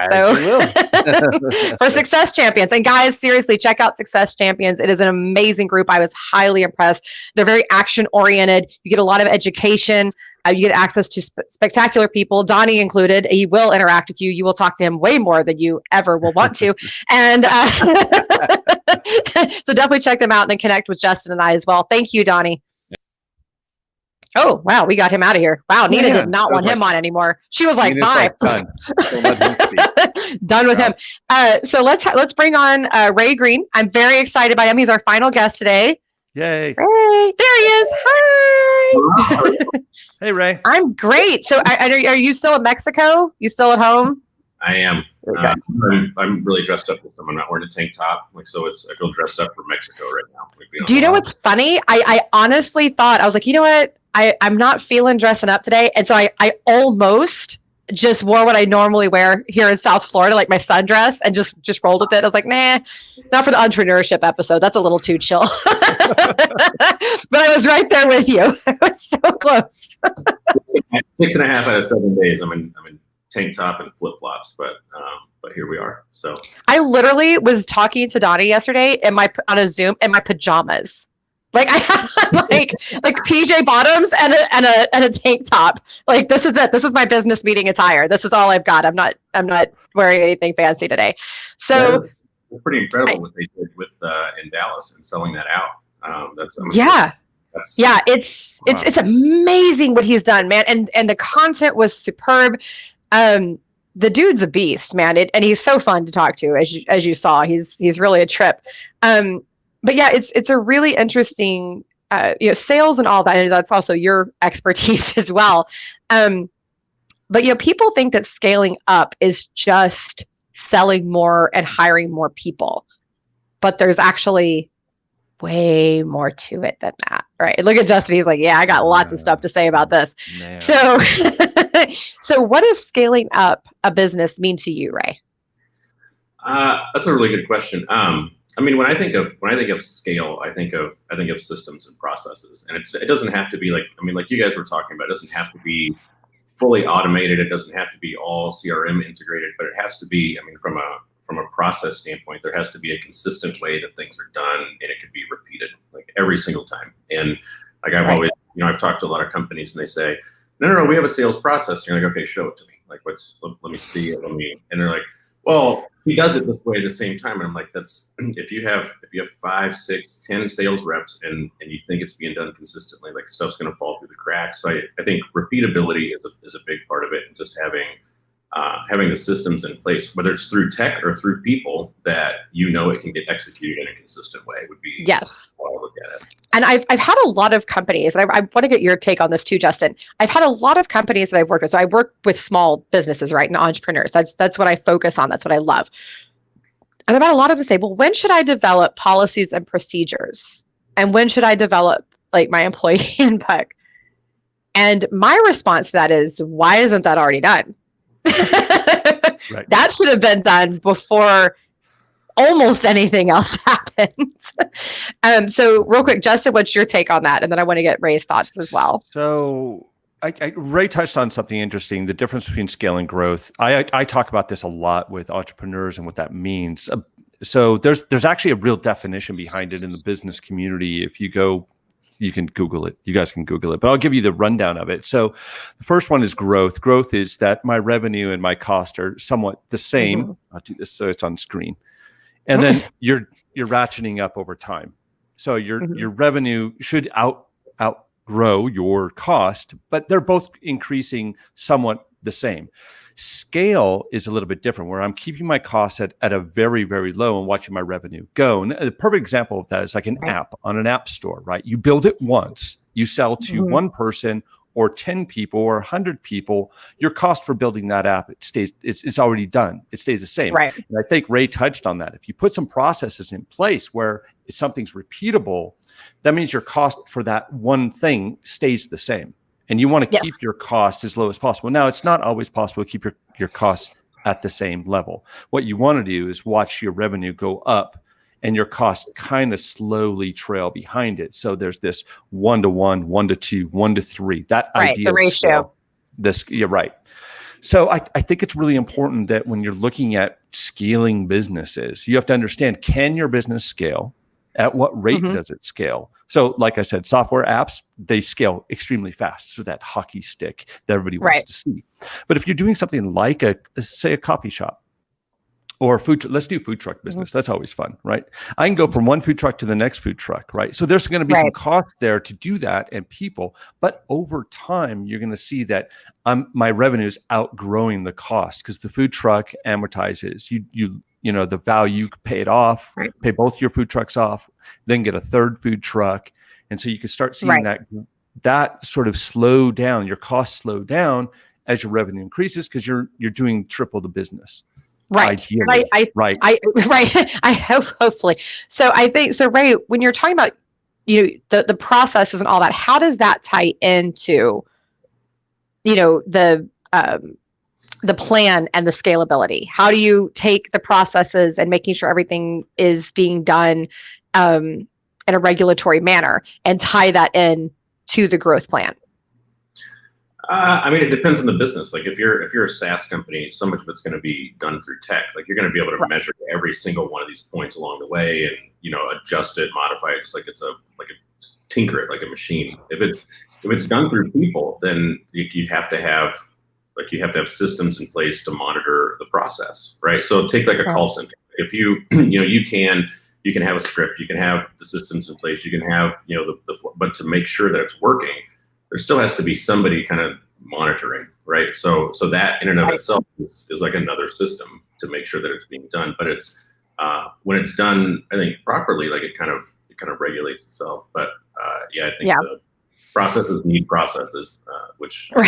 For Success Champions. And guys, seriously, check out Success Champions. It is an amazing group. I was highly impressed. They're very action oriented. You get a lot of education. You get access to spectacular people, Donnie included. He will interact with you. You will talk to him way more than you ever will want to. And so definitely check them out and then connect with Justin and I as well. Thank you, Donnie. Oh, wow. We got him out of here. Wow. Nina did not want him on anymore. She was like, bye. Done. Done with him. So let's bring on Ray Green. I'm very excited by him. He's our final guest today. Yay. Ray, there he is. Hi. Hey, Ray. I'm great. So are you still in Mexico? You still at home? I am. Okay. I'm really dressed up with them. I'm not wearing a tank top. I feel dressed up for Mexico right now. Do you know what's funny? I honestly thought, I was like, you know what? I'm not feeling dressing up today. And so I almost just wore what I normally wear here in South Florida, like my sundress, and just rolled with it. I was like, nah, not for the entrepreneurship episode. That's a little too chill. But I was right there with you. I was so close. 6.5 out of 7 days, I'm in tank top and flip flops, but here we are. So I literally was talking to Donnie yesterday on a Zoom in my pajamas. Like I have like PJ bottoms and a tank top. Like this is it. This is my business meeting attire. This is all I've got. I'm not wearing anything fancy today. So it's pretty incredible what they did with in Dallas and selling that out. It's amazing what he's done, man. And the content was superb. The dude's a beast, man. And he's so fun to talk to, as you saw. He's really a trip. But yeah, it's a really interesting, sales and all that. And that's also your expertise as well. But people think that scaling up is just selling more and hiring more people. But there's actually way more to it than that, right? Look at Justin. He's like, yeah, I got lots of stuff to say about this. Man. So, so what does scaling up a business mean to you, Ray? That's a really good question. I mean, when I think of scale, I think of systems and processes, and it doesn't have to be like you guys were talking about. It doesn't have to be fully automated. It doesn't have to be all CRM integrated, but it has to be. I mean, from a process standpoint, there has to be a consistent way that things are done, and it could be repeated like every single time. And like I've always, I've talked to a lot of companies, and they say, no, we have a sales process. And you're like, okay, show it to me. Like, let me see it. And they're like, well, he does it this way at the same time. And I'm like, that's, if you have 5, 6, 10 sales reps and you think it's being done consistently, like stuff's going to fall through the cracks. So I think repeatability is a big part of it, and just having the systems in place, whether it's through tech or through people that it can get executed in a consistent way, would be how I look at it. And I've had a lot of companies, and I want to get your take on this too, Justin. I've had a lot of companies that I've worked with. So I work with small businesses, right, and entrepreneurs. That's what I focus on. That's what I love. And I've had a lot of them say, well, when should I develop policies and procedures? And when should I develop like my employee handbook? And my response to that is, why isn't that already done? Right. That should have been done before almost anything else happens. So real quick, Justin, what's your take on that? And then I want to get Ray's thoughts as well. So Ray touched on something interesting, the difference between scale and growth. I talk about this a lot with entrepreneurs and what that means. So there's actually a real definition behind it in the business community. If you go, you can Google it. You guys can Google it, but I'll give you the rundown of it. So the first one is growth. Growth is that my revenue and my cost are somewhat the same. Mm-hmm. I'll do this so it's on screen. And then you're ratcheting up over time. So your revenue should outgrow your cost, but they're both increasing somewhat the same. Scale is a little bit different, where I'm keeping my costs at a very, very low and watching my revenue go. And the perfect example of that is like an app on an app store, right? You build it once, you sell to one person or 10 people or 100 people. Your cost for building that app, it's already done. It stays the same. Right. And I think Ray touched on that. If you put some processes in place where something's repeatable, that means your cost for that one thing stays the same. And you want to keep your cost as low as possible. Now, it's not always possible to keep your costs at the same level. What you want to do is watch your revenue go up and your costs kind of slowly trail behind it. So there's this 1-to-1, 1-to-2, 1-to-3, that ideal the ratio. You're right. So I think it's really important that when you're looking at scaling businesses, you have to understand, can your business scale? At what rate does it scale? So like I said, software apps, they scale extremely fast. So that hockey stick that everybody wants to see. But if you're doing something like say a coffee shop or let's do food truck business. That's always fun, right? I can go from one food truck to the next food truck, right? So there's going to be some cost there to do that and people, but over time, you're going to see that my revenue is outgrowing the cost because the food truck amortizes. The value, you pay it off, pay both your food trucks off, then get a third food truck. And so you can start seeing that sort of slow down, your costs slow down as your revenue increases because you're doing triple the business. Right. Ideally. I hope, hopefully. So I think, so Ray, when you're talking about, the processes and all that, how does that tie into, the plan and the scalability? How do you take the processes and making sure everything is being done in a regulatory manner and tie that in to the growth plan? It depends on the business. Like if you're a SaaS company, so much of it's going to be done through tech. Like you're going to be able to measure every single one of these points along the way and, adjust it, modify it, just like tinker it like a machine. If it's done through people, then you have to have systems in place to monitor the process, right? So take like a call center. If you can have a script, you can have the systems in place, you can have, but to make sure that it's working, there still has to be somebody kind of monitoring, right? So that in and of itself is like another system to make sure that it's being done. But it's when it's done, I think properly, like it kind of regulates itself. But I think processes need processes, which but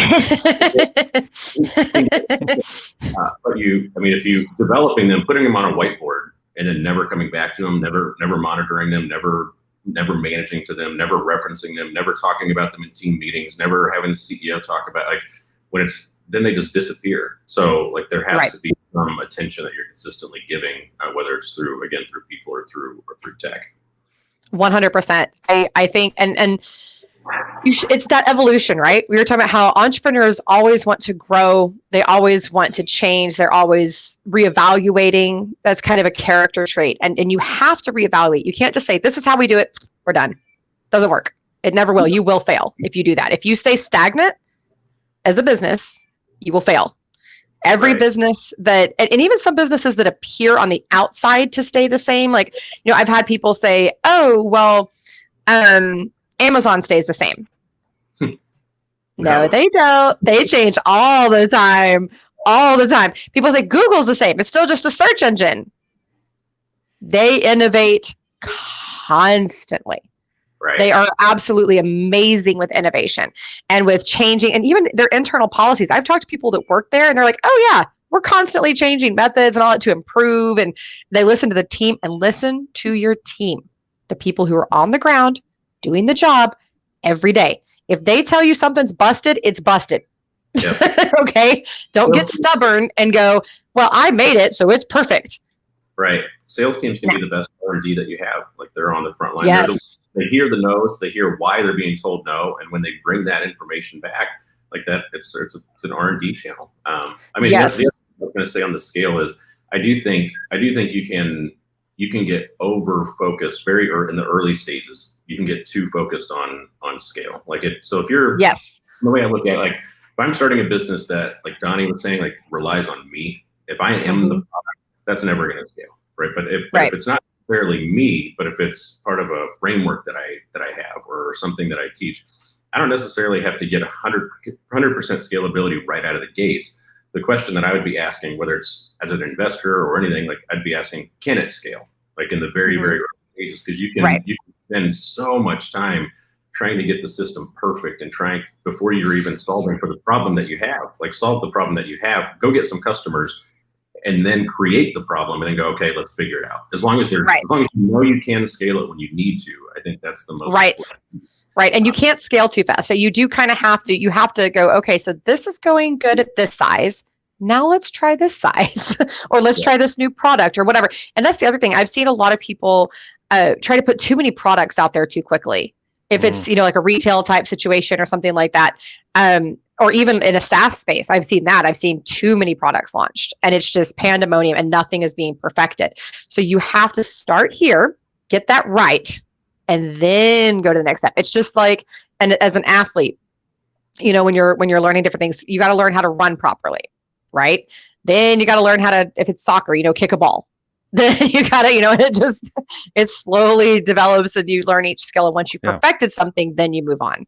if you developing them, putting them on a whiteboard, and then never coming back to them, never monitoring them, never managing to them, never referencing them, never talking about them in team meetings, never having the CEO talk about, like, then they just disappear. So like there has to be some attention that you're consistently giving, whether it's through people or through tech. 100%. I think, and it's that evolution, right? We were talking about how entrepreneurs always want to grow. They always want to change. They're always reevaluating. That's kind of a character trait. And you have to reevaluate. You can't just say, this is how we do it. We're done. Doesn't work. It never will. You will fail if you do that. If you stay stagnant as a business, you will fail. Every business and even some businesses that appear on the outside to stay the same, like, I've had people say, oh, well, Amazon stays the same. No, they don't. They change all the time. People say Google's the same. It's still just a search engine. They innovate constantly. Right. They are absolutely amazing with innovation and with changing, and even their internal policies. I've talked to people that work there and they're like, oh yeah, we're constantly changing methods and all that to improve. And they listen to the team, and listen to your team, the people who are on the ground doing the job every day. If they tell you something's busted, it's busted. Yep. Okay. Don't get stubborn and go, well, I made it, so it's perfect. Right. Sales teams can be the best R&D that you have. Like, they're on the front line. Yes. They hear the no's, they hear why they're being told no, and when they bring that information back, like that, it's an R&D channel. The other thing I was going to say on the scale is, I do think you can get over focused very in the early stages. You can get too focused on scale. So if you're the way I look at it, like, if I'm starting a business that, like Donnie was saying, like, relies on me, if I am the product, that's never going to scale, right? But if it's not necessarily me, but if it's part of a framework that I have or something that I teach, I don't necessarily have to get 100% scalability right out of the gates. The question that I would be asking, whether it's as an investor or anything, like, I'd be asking, can it scale? Like, in the very, very early stages, because you can spend so much time trying to get the system perfect and before you're even solving for the problem that you have, like, solve the problem that you have, go get some customers, and then create the problem, and then go, okay, let's figure it out. As long as you know you can scale it when you need to, I think that's the most important. Right. And you can't scale too fast. So you do kind of have to go, okay, so this is going good at this size. Now let's try this size, or let's try this new product or whatever. And that's the other thing. I've seen a lot of people try to put too many products out there too quickly. If it's, like a retail type situation or something like that, or even in a SaaS space, I've seen that. I've seen too many products launched, and it's just pandemonium, and nothing is being perfected. So you have to start here, get that right, and then go to the next step. It's just like, and as an athlete, when you're learning different things, you got to learn how to run properly, right? Then you got to learn how to, if it's soccer, kick a ball. Then you got to, it slowly develops, and you learn each skill. And once you perfected something, then you move on.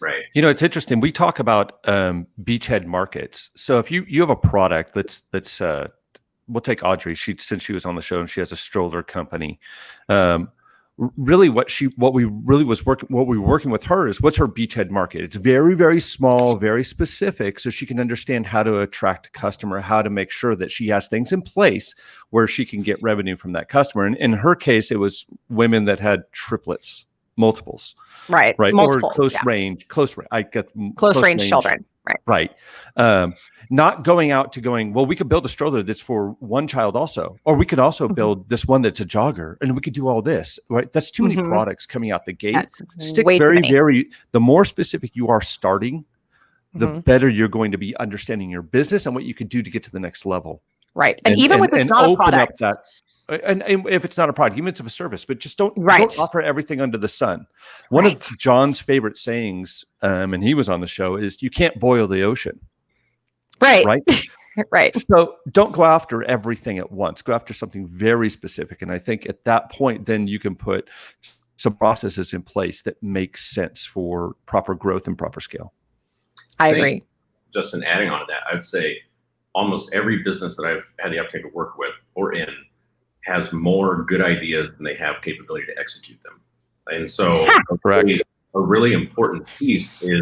Right. It's interesting. We talk about beachhead markets. So if you have a product that's we'll take Audrey. Since she was on the show, and she has a stroller company. Really, what we were working with her is, what's her beachhead market? It's very, very small, very specific, so she can understand how to attract a customer, how to make sure that she has things in place where she can get revenue from that customer. And in her case, it was women that had triplets. Multiples, right, multiples, or close range children, right. Not going out to going, well, we could build a stroller that's for one child also, or we could also build this one that's a jogger, and we could do all this, right? That's too many products coming out the gate. Stick very, the more specific you are starting, the better you're going to be understanding your business and what you can do to get to the next level. Right, and even with it's not a product. And if it's not a product, even if it's a service, but just don't offer everything under the sun. One of John's favorite sayings, and he was on the show, is you can't boil the ocean. Right. Right. So don't go after everything at once. Go after something very specific. And I think at that point, then you can put some processes in place that make sense for proper growth and proper scale. I agree. Justin, adding on to that, I'd say almost every business that I've had the opportunity to work with or in has more good ideas than they have capability to execute them. And so a really important piece is,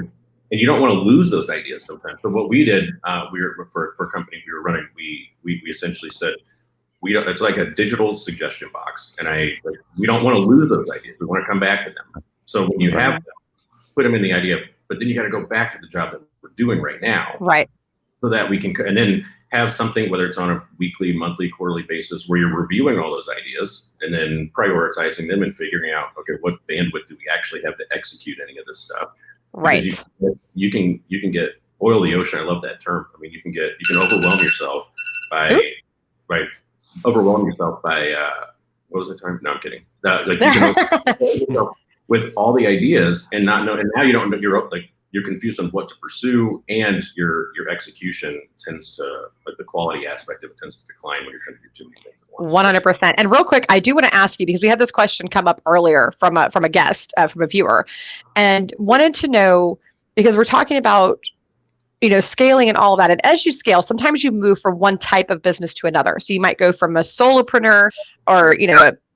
and you don't want to lose those ideas sometimes. So what we did, we were for a company we were running, we essentially said, it's like a digital suggestion box, and we don't want to lose those ideas. We want to come back to them. So when you have them, put them in the idea, but then you got to go back to the job that we're doing right now, right? So that we can, and then have something, whether it's on a weekly, monthly, quarterly basis, where you're reviewing all those ideas and then prioritizing them and figuring out, okay, what bandwidth do we actually have to execute any of this stuff? Right. You can get oil the ocean. I love that term. I mean, you can overwhelm yourself by what was the term? No, I'm kidding. You can overwhelm yourself with all the ideas and not know, and now you don't know, you're confused on what to pursue, and your execution tends to, the quality aspect of it tends to decline when you're trying to do too many things at once. 100%. And real quick, I do want to ask you, because we had this question come up earlier from a guest, from a viewer, and wanted to know, because we're talking about, scaling and all of that. And as you scale, sometimes you move from one type of business to another. So you might go from a solopreneur or,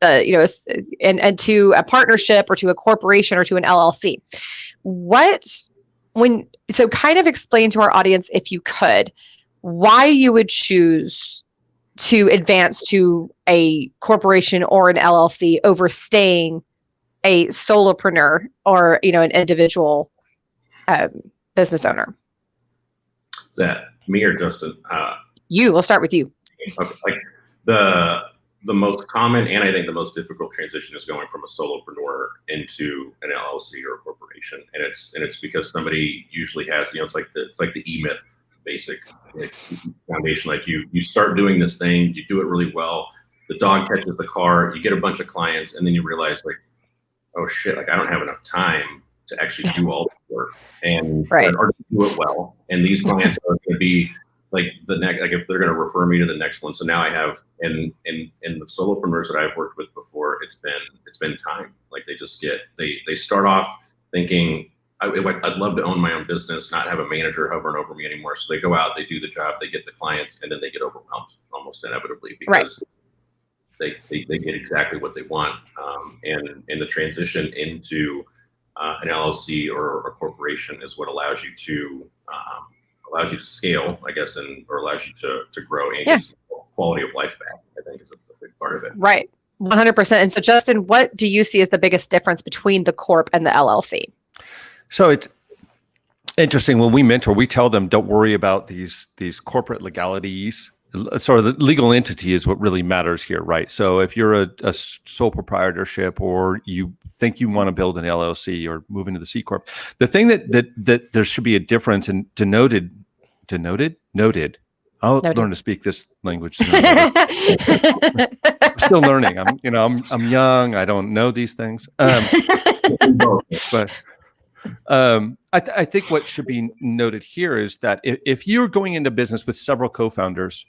and to a partnership or to a corporation or to an LLC. So kind of explain to our audience, if you could, why you would choose to advance to a corporation or an LLC over staying a solopreneur or, an individual business owner. Is that me or Justin? We'll start with you. Okay. Like the most common, and I think the most difficult transition, is going from a solopreneur into an LLC or a corporation, and it's because somebody usually has, it's like the E-Myth basic foundation. Like you start doing this thing, you do it really well, the dog catches the car, you get a bunch of clients, and then you realize, like, oh shit, like I don't have enough time to actually do all the work and or to do it well. And these clients are going to be like the next, like if they're going to refer me to the next one. So now I have, and the solopreneurs that I've worked with before, it's been time. Like they start off thinking, I'd love to own my own business, not have a manager hovering over me anymore. So they go out, they do the job, they get the clients, and then they get overwhelmed almost inevitably because they get exactly what they want. And the transition into an LLC or a corporation is what allows you to scale, I guess, or allows you to grow and get quality of life back, I think, is a big part of it. Right. 100%. And so, Justin, what do you see as the biggest difference between the corp and the LLC? So it's interesting. When we mentor, we tell them, don't worry about these corporate legalities. Sort of the legal entity is what really matters here, right? So if you're a sole proprietorship, or you think you want to build an LLC or move into the C Corp, the thing that there should be a difference in denoted. I'll learn to speak this language soon. I'm still learning. I'm young. I don't know these things. But I think what should be noted here is that if you're going into business with several co-founders,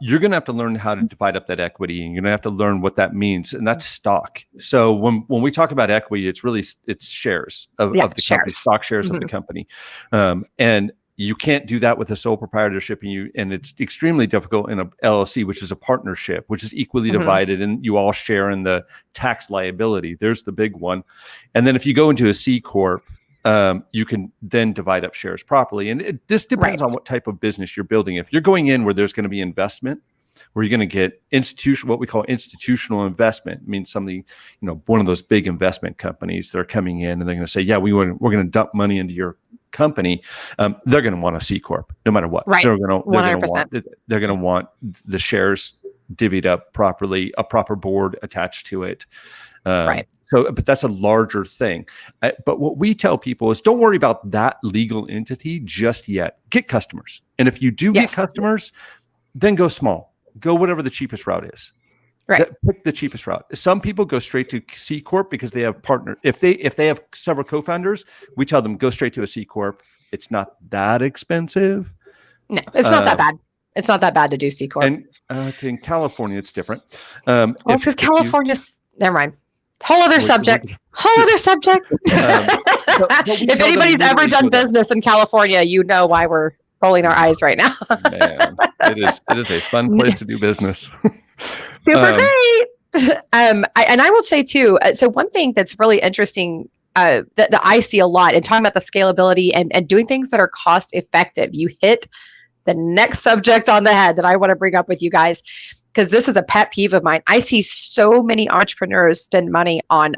you're going to have to learn how to divide up that equity, and you're going to have to learn what that means, and that's stock. So when we talk about equity, it's shares of the company, stock shares of the company, and you can't do that with a sole proprietorship, and it's extremely difficult in a LLC, which is a partnership, which is equally divided, and you all share in the tax liability. There's the big one. And then if you go into a C Corp, you can then divide up shares properly. And this depends on what type of business you're building. If you're going in where there's going to be investment, where you're going to get what we call institutional investment, it means somebody, one of those big investment companies that are coming in and they're going to say, yeah, we're going to dump money into your company. They're going to want a C Corp no matter what. Right. So they're going to want the shares divvied up properly, a proper board attached to it. So, but that's a larger thing. But what we tell people is, don't worry about that legal entity just yet. Get customers. And if you do get customers, then go small. Go whatever the cheapest route is. Right. Pick the cheapest route. Some people go straight to C Corp because they have partners. If they have several co-founders, we tell them go straight to a C Corp. It's not that expensive. No, it's not that bad. It's not that bad to do C Corp. And in California, it's different. It's because California's, never mind. Whole other subject. If anybody's ever done business in California, you know why we're rolling our eyes right now. Man, it is a fun place to do business. Super great. And I will say too, so one thing that's really interesting that I see a lot, and talking about the scalability and doing things that are cost effective. You hit the next subject on the head that I want to bring up with you guys, because this is a pet peeve of mine. I see so many entrepreneurs spend money on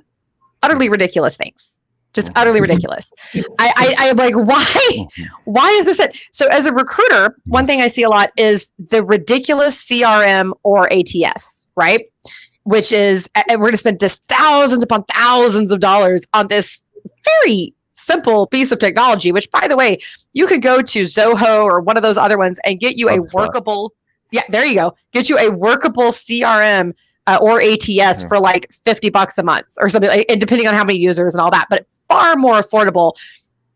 utterly ridiculous things. Just utterly ridiculous. I'm like, why is this it? So as a recruiter, one thing I see a lot is the ridiculous CRM or ATS, right? Which is, we're going to spend this thousands upon thousands of dollars on this very simple piece of technology, which, by the way, you could go to Zoho or one of those other ones and get you a workable, there you go, get you a workable CRM or ATS for like $50 a month or something, and depending on how many users and all that, but far more affordable.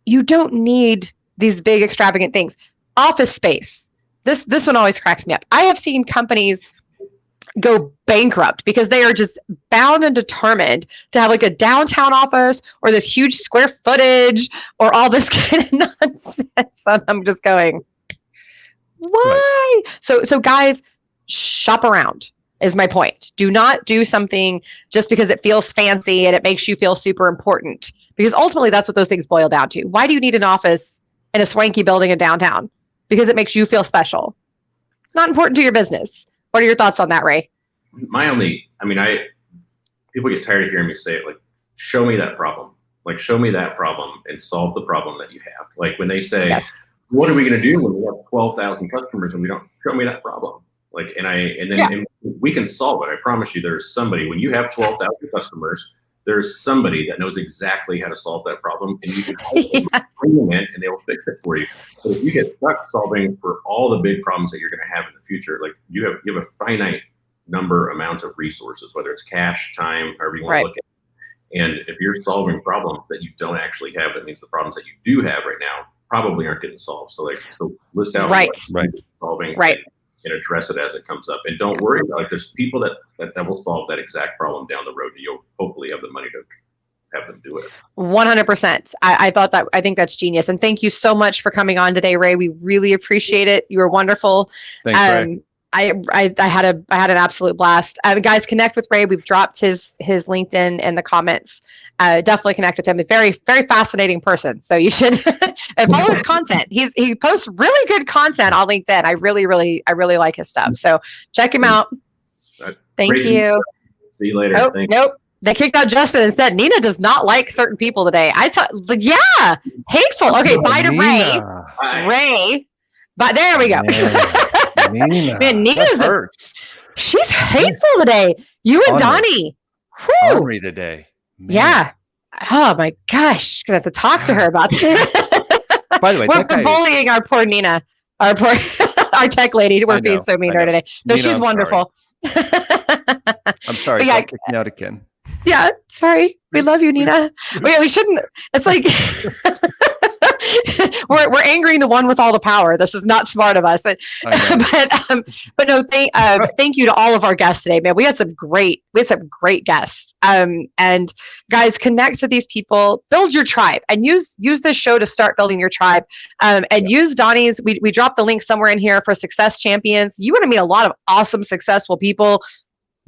You don't need these big extravagant things. Office space. This one always cracks me up. I have seen companies go bankrupt because they are just bound and determined to have like a downtown office or this huge square footage or all this kind of nonsense. And I'm just going, why? Right. So guys, shop around is my point. Do not do something just because it feels fancy and it makes you feel super important, because ultimately that's what those things boil down to. Why do you need an office in a swanky building in downtown? Because it makes you feel special. It's not important to your business. What are your thoughts on that, Ray? People get tired of hearing me say it, like, show me that problem. Like, show me that problem and solve the problem that you have. Like when they say, what are we going to do when we have 12,000 customers and we don't show me that problem? Like, and we can solve it. I promise you, there's somebody, when you have 12,000 customers, there's somebody that knows exactly how to solve that problem, and you can bring them in and they will fix it for you. But if you get stuck solving for all the big problems that you're going to have in the future, like you have a finite amount of resources, whether it's cash, time, however you want to look at it. And if you're solving problems that you don't actually have, that means the problems that you do have right now probably aren't getting solved. So list out what you're solving and address it as it comes up. And don't worry about it. There's people that will solve that exact problem down the road. And you'll hopefully have the money to have them do it. 100%. I think that's genius. And thank you so much for coming on today, Ray. We really appreciate it. You were wonderful. Thanks, Ray. I had an absolute blast. Guys, connect with Ray. We've dropped his LinkedIn in the comments. Definitely connect with him. A very, very fascinating person. So you should and follow his content. He posts really good content on LinkedIn. I really like his stuff. So check him out. Thank you. See you later. Nope. They kicked out Justin instead. Nina does not like certain people today. Hateful. Okay, bye to Nina. Ray. But there we go. Nina. Man, Nina's hurts. She's hateful today. You and Donnie. Ornery today. Man. Yeah. Oh my gosh. Gonna have to talk to her about this. By the way, we're bullying our poor Nina. Our tech lady. We're being so mean to her today. No, Nina, she's wonderful. I'm sorry. Don't kick me out again. Yeah, sorry. We love you, Nina. We shouldn't. It's like we're angering the one with all the power. This is not smart of us. But no, thank you to all of our guests today, man. We had some great guests. And guys, connect to these people, build your tribe, and use this show to start building your tribe. And use Donnie's. We dropped the link somewhere in here for Success Champions. You want to meet a lot of awesome, successful people.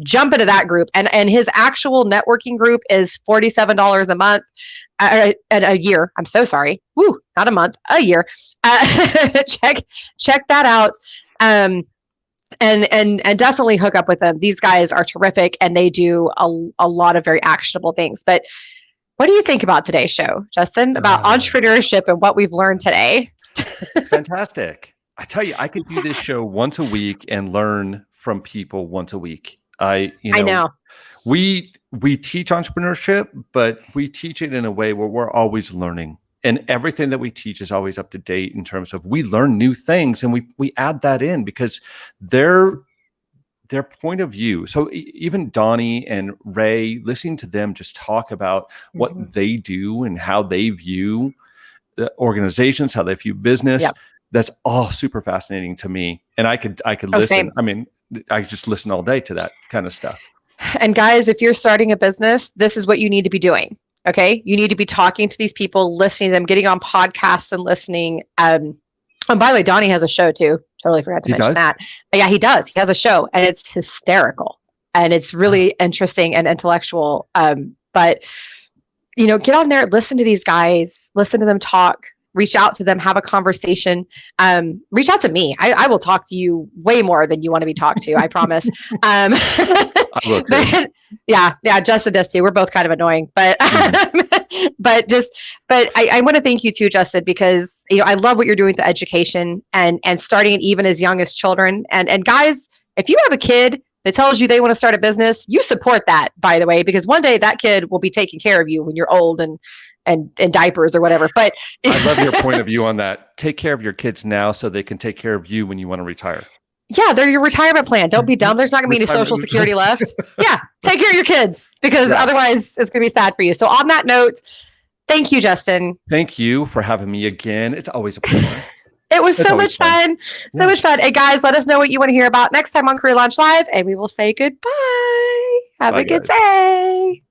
Jump into that group, and his actual networking group is $47 a month, and a year. I'm so sorry. Woo, not a month, a year. Check that out. And definitely hook up with them. These guys are terrific, and they do a lot of very actionable things. But what do you think about today's show, Justin, about entrepreneurship and what we've learned today? Fantastic. I tell you, I could do this show once a week and learn from people once a week. I know. We teach entrepreneurship, but we teach it in a way where we're always learning, and everything that we teach is always up to date in terms of we learn new things, and we add that in because their point of view. So even Donnie and Ray, listening to them just talk about what they do and how they view the organizations, how they view business. Yep. That's all super fascinating to me, and I could listen. Same. I mean, I just listen all day to that kind of stuff. And guys, if you're starting a business, this is what you need to be doing. Okay. You need to be talking to these people, listening to them, getting on podcasts and listening. And by the way, Donnie has a show too. Totally forgot to mention that. Yeah, he does. He has a show, and it's hysterical, and it's really interesting and intellectual. But get on there, listen to these guys, listen to them talk, reach out to them, have a conversation. Reach out to me. I will talk to you way more than you want to be talked to. I promise. I will too. Yeah, Justin does too. We're both kind of annoying, but but I want to thank you too, Justin, because I love what you're doing with the education and starting it even as young as children. And guys, if you have a kid that tells you they want to start a business, you support that, by the way, because one day that kid will be taking care of you when you're old and diapers or whatever. But I love your point of view on that. Take care of your kids now so they can take care of you when you want to retire. Yeah, they're your retirement plan. Don't be dumb. There's not going to be any Social Security left. Yeah, take care of your kids because otherwise it's going to be sad for you. So on that note, thank you, Justin. Thank you for having me again. It's always a pleasure. It was so much fun. So much fun. Hey, guys, let us know what you want to hear about next time on Career Launch Live, and we will say goodbye. Have a good day.